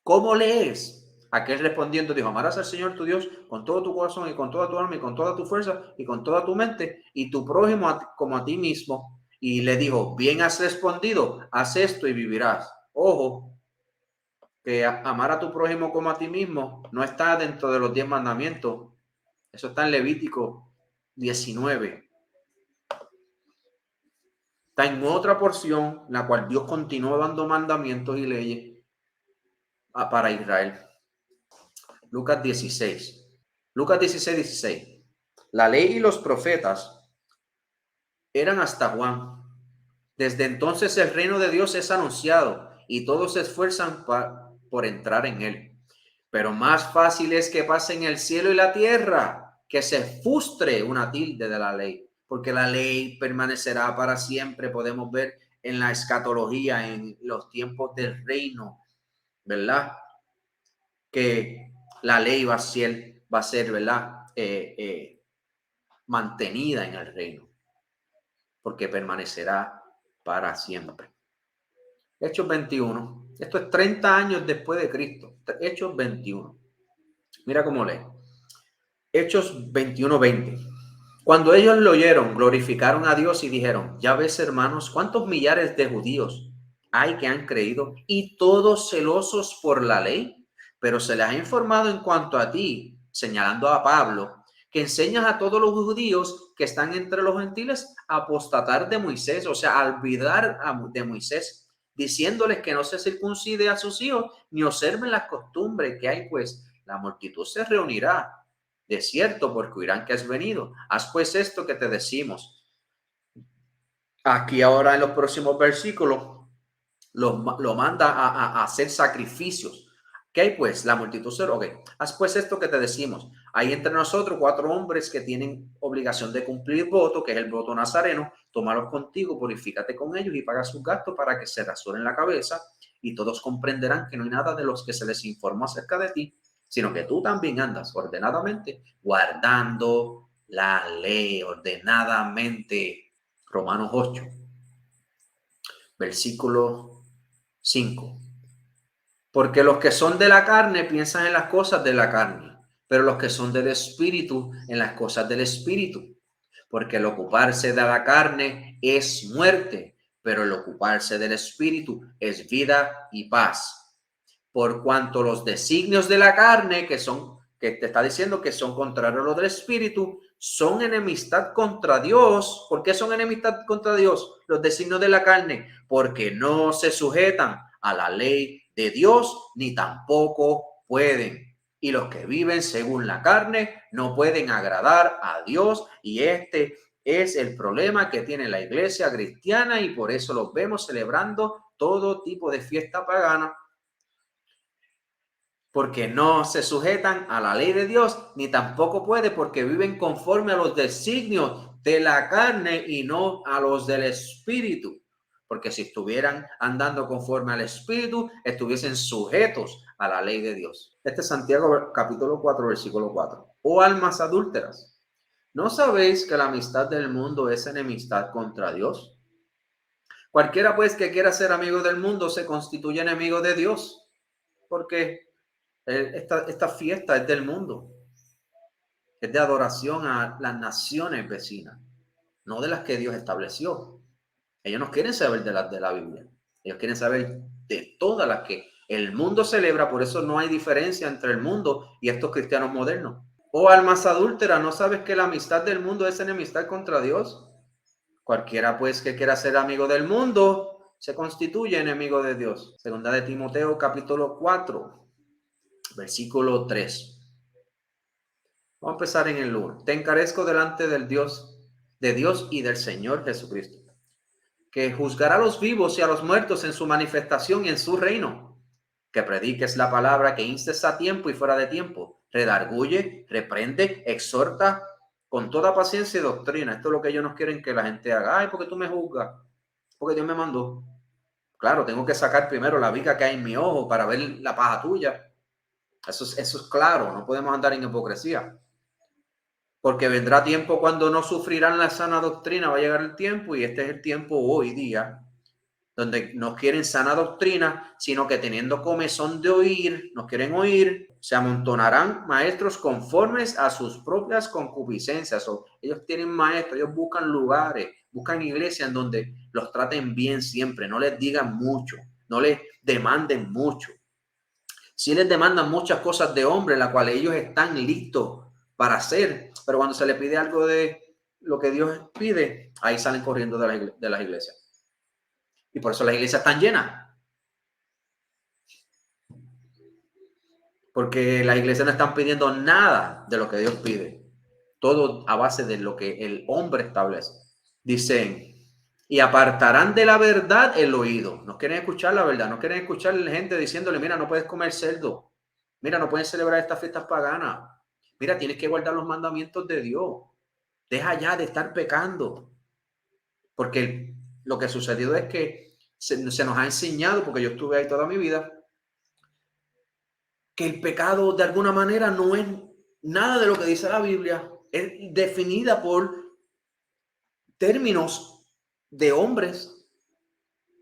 ¿Cómo lees? Aquel respondiendo dijo, amarás al Señor tu Dios con todo tu corazón y con toda tu alma y con toda tu fuerza y con toda tu mente y tu prójimo como a ti mismo. Y le dijo, bien has respondido, haz esto y vivirás. Ojo, que amar a tu prójimo como a ti mismo no está dentro de los 10 mandamientos. Eso está en Levítico 19. Está en otra porción, la cual Dios continúa dando mandamientos y leyes para Israel. Lucas 16. Lucas 16. La ley y los profetas eran hasta Juan. Desde entonces el reino de Dios es anunciado y todos se esfuerzan por entrar en él. Pero más fácil es que pasen el cielo y la tierra, que se frustre una tilde de la ley, porque la ley permanecerá para siempre. Podemos ver en la escatología, en los tiempos del reino, ¿verdad? Que la ley va a ser, ¿verdad? Mantenida en el reino, porque permanecerá para siempre. Hechos 21. Esto es 30 años después de Cristo. Hechos 21. Mira cómo lee. Hechos 21:20. Cuando ellos lo oyeron, glorificaron a Dios y dijeron, ya ves, hermanos, cuántos millares de judíos hay que han creído y todos celosos por la ley. pero se les ha informado en cuanto a ti, señalando a Pablo, que enseñas a todos los judíos que están entre los gentiles a apostatar de Moisés, o sea, a olvidar de Moisés, diciéndoles que no se circuncide a sus hijos ni observen las costumbres que hay, pues la multitud se reunirá de cierto porque oirán que has venido. Haz pues esto que te decimos. Aquí ahora en los próximos versículos lo manda a hacer sacrificios. ¿Qué hay pues? La multitud se ok. Haz pues esto que te decimos. Hay entre nosotros 4 hombres que tienen obligación de cumplir voto, que es el voto nazareno. Tómalos contigo, purifícate con ellos y paga sus gastos para que se rasuren la cabeza y todos comprenderán que no hay nada de los que se les informó acerca de ti, sino que tú también andas ordenadamente guardando la ley, ordenadamente. Romanos 8, versículo 5. Porque los que son de la carne piensan en las cosas de la carne, pero los que son del espíritu en las cosas del espíritu. Porque el ocuparse de la carne es muerte, pero el ocuparse del espíritu es vida y paz. Por cuanto los designios de la carne, que te está diciendo que son contrarios a los del espíritu, son enemistad contra Dios. ¿Por qué son enemistad contra Dios los designios de la carne? Porque no se sujetan a la ley de Dios, ni tampoco pueden. Y los que viven según la carne no pueden agradar a Dios. Y este es el problema que tiene la iglesia cristiana, y por eso los vemos celebrando todo tipo de fiesta pagana, porque no se sujetan a la ley de Dios, ni tampoco puede porque viven conforme a los designios de la carne y no a los del espíritu. Porque si estuvieran andando conforme al espíritu, estuviesen sujetos a la ley de Dios. Este es Santiago capítulo 4, versículo 4. Oh almas adúlteras, ¿no sabéis que la amistad del mundo es enemistad contra Dios? Cualquiera pues que quiera ser amigo del mundo se constituye enemigo de Dios. Porque esta fiesta es del mundo, es de adoración a las naciones vecinas, no de las que Dios estableció. Ellos no quieren saber de las de la Biblia, ellos quieren saber de todas las que el mundo celebra. Por eso no hay diferencia entre el mundo y estos cristianos modernos. Oh almas adúlteras, ¿no sabes que la amistad del mundo es enemistad contra Dios? Cualquiera pues que quiera ser amigo del mundo se constituye enemigo de Dios. Segunda de Timoteo capítulo 4, versículo 3. Vamos a empezar en el 1. Te encarezco delante de Dios y del Señor Jesucristo, que juzgará a los vivos y a los muertos en su manifestación y en su reino. Que prediques la palabra, que instes a tiempo y fuera de tiempo. Redarguye, reprende, exhorta con toda paciencia y doctrina. Esto es lo que ellos no quieren que la gente haga. Ay, porque tú me juzgas, porque Dios me mandó. Claro, tengo que sacar primero la viga que hay en mi ojo para ver la paja tuya. Eso es claro, no podemos andar en hipocresía. Porque vendrá tiempo cuando no sufrirán la sana doctrina. Va a llegar el tiempo, y este es el tiempo hoy día, donde no quieren sana doctrina, sino que teniendo comezón de oír, no quieren oír, se amontonarán maestros conformes a sus propias concupiscencias. O ellos tienen maestros, ellos buscan lugares, buscan iglesias en donde los traten bien siempre, no les digan mucho, no les demanden mucho. Sí les demandan muchas cosas de hombre, las cuales ellos están listos para hacer, pero cuando se les pide algo de lo que Dios pide, ahí salen corriendo de las iglesias. Y por eso las iglesias están llenas. Porque las iglesias no están pidiendo nada de lo que Dios pide. Todo a base de lo que el hombre establece. Dicen, y apartarán de la verdad el oído. No quieren escuchar la verdad, no quieren escuchar a la gente diciéndole, mira, no puedes comer cerdo. Mira, no puedes celebrar estas fiestas paganas. Mira, tienes que guardar los mandamientos de Dios. Deja ya de estar pecando. Porque lo que sucedió es que se nos ha enseñado, porque yo estuve ahí toda mi vida, que el pecado de alguna manera no es nada de lo que dice la Biblia. Es definida por términos de hombres.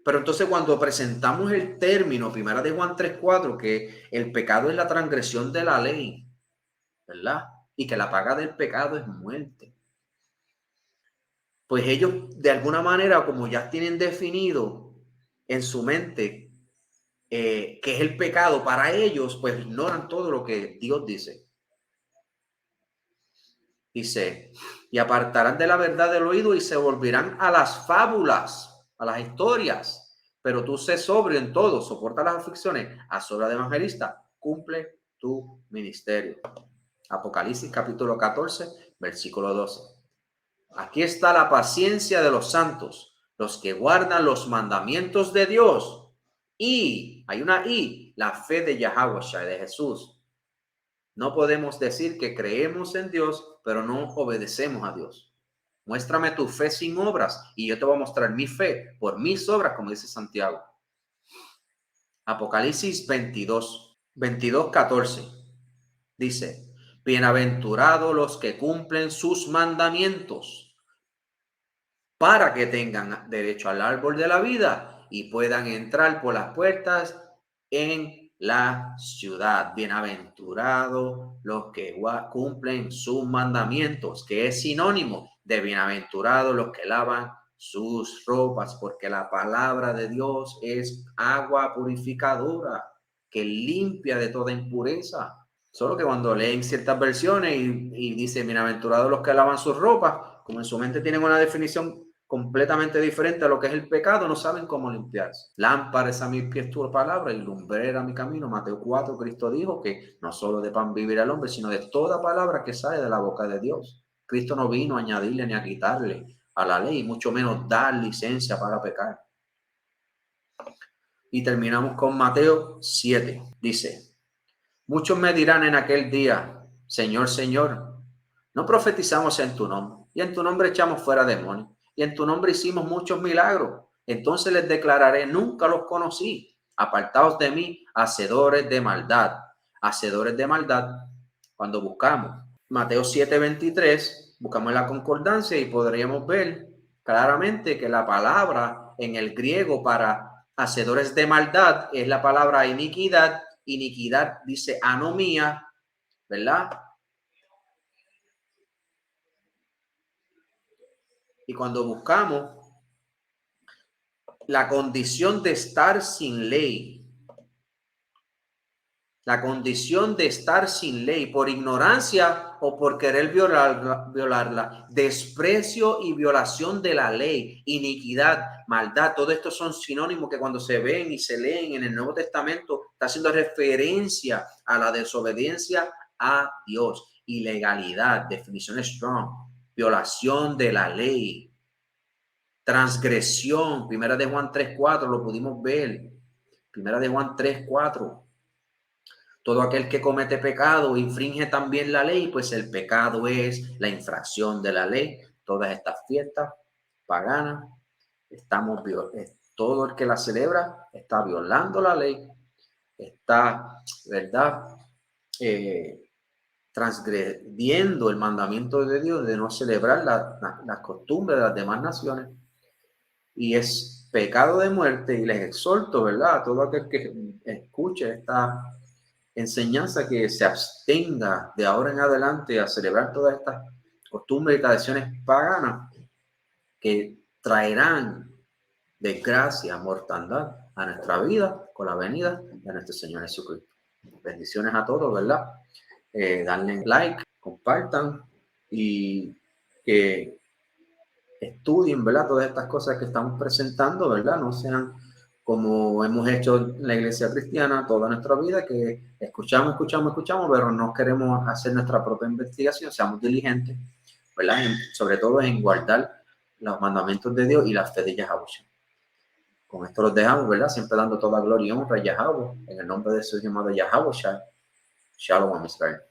Pero entonces cuando presentamos el término, primera de Juan 3:4, que el pecado es la transgresión de la ley, ¿verdad? Y que la paga del pecado es muerte. Pues ellos de alguna manera, como ya tienen definido en su mente que es el pecado para ellos, pues ignoran todo lo que Dios dice. Dice, y apartarán de la verdad del oído y se volverán a las fábulas, a las historias. Pero tú sé sobrio en todo, soporta las aflicciones, haz obra de evangelista, cumple tu ministerio. Apocalipsis capítulo 14, versículo 12. Aquí está la paciencia de los santos, los que guardan los mandamientos de Dios. Y, hay una y, la fe de Yahweh, de Jesús. No podemos decir que creemos en Dios, pero no obedecemos a Dios. Muéstrame tu fe sin obras y yo te voy a mostrar mi fe por mis obras, como dice Santiago. Apocalipsis 22:14 dice, bienaventurados los que cumplen sus mandamientos para que tengan derecho al árbol de la vida y puedan entrar por las puertas en la ciudad. Bienaventurados los que cumplen sus mandamientos, que es sinónimo de bienaventurados los que lavan sus ropas, porque la palabra de Dios es agua purificadora que limpia de toda impureza. Solo que cuando leen ciertas versiones y dice bienaventurados los que lavan sus ropas, como en su mente tienen una definición completamente diferente a lo que es el pecado, no saben cómo limpiarse. Lámpara es a mis pies tu palabra y lumbrera mi camino. Mateo 4, Cristo dijo que no solo de pan vivirá el hombre, sino de toda palabra que sale de la boca de Dios. Cristo no vino a añadirle ni a quitarle a la ley, mucho menos dar licencia para pecar. Y terminamos con Mateo 7. Dice, muchos me dirán en aquel día, Señor, Señor, ¿no profetizamos en tu nombre? Y en tu nombre echamos fuera demonios. Y en tu nombre hicimos muchos milagros. Entonces les declararé, nunca los conocí. Apartaos de mí, hacedores de maldad. Hacedores de maldad. Cuando buscamos Mateo 7:23, buscamos la concordancia y podríamos ver claramente que la palabra en el griego para hacedores de maldad es la palabra iniquidad. Iniquidad dice anomía, ¿verdad? Y cuando buscamos la condición de estar sin ley, la condición de estar sin ley por ignorancia o por querer violarla, desprecio y violación de la ley, iniquidad, maldad, todo esto son sinónimos que cuando se ven y se leen en el Nuevo Testamento está haciendo referencia a la desobediencia a Dios. Ilegalidad, definición strong, violación de la ley, transgresión, primera de Juan 3:4, lo pudimos ver, primera de Juan 3:4. Todo aquel que comete pecado infringe también la ley, pues el pecado es la infracción de la ley. Todas estas fiestas paganas, todo el que la celebra está violando la ley, está, ¿verdad? Transgrediendo el mandamiento de Dios de no celebrar las costumbres de las demás naciones. Y es pecado de muerte, y les exhorto, ¿verdad? A todo aquel que escuche esta enseñanza que se abstenga de ahora en adelante a celebrar todas estas costumbres y tradiciones paganas que traerán desgracia, mortandad a nuestra vida con la venida de nuestro Señor Jesucristo. Bendiciones a todos, ¿verdad? Darle like, compartan y que estudien, ¿verdad? Todas estas cosas que estamos presentando, ¿verdad? No sean como hemos hecho en la iglesia cristiana toda nuestra vida, que escuchamos, pero no queremos hacer nuestra propia investigación, seamos diligentes, ¿verdad? Sobre todo en guardar los mandamientos de Dios y la fe de Yahweh. Con esto los dejamos, ¿verdad? Siempre dando toda gloria y honra a Yahweh, en el nombre de su llamado Yahweh. Shalom, Israel.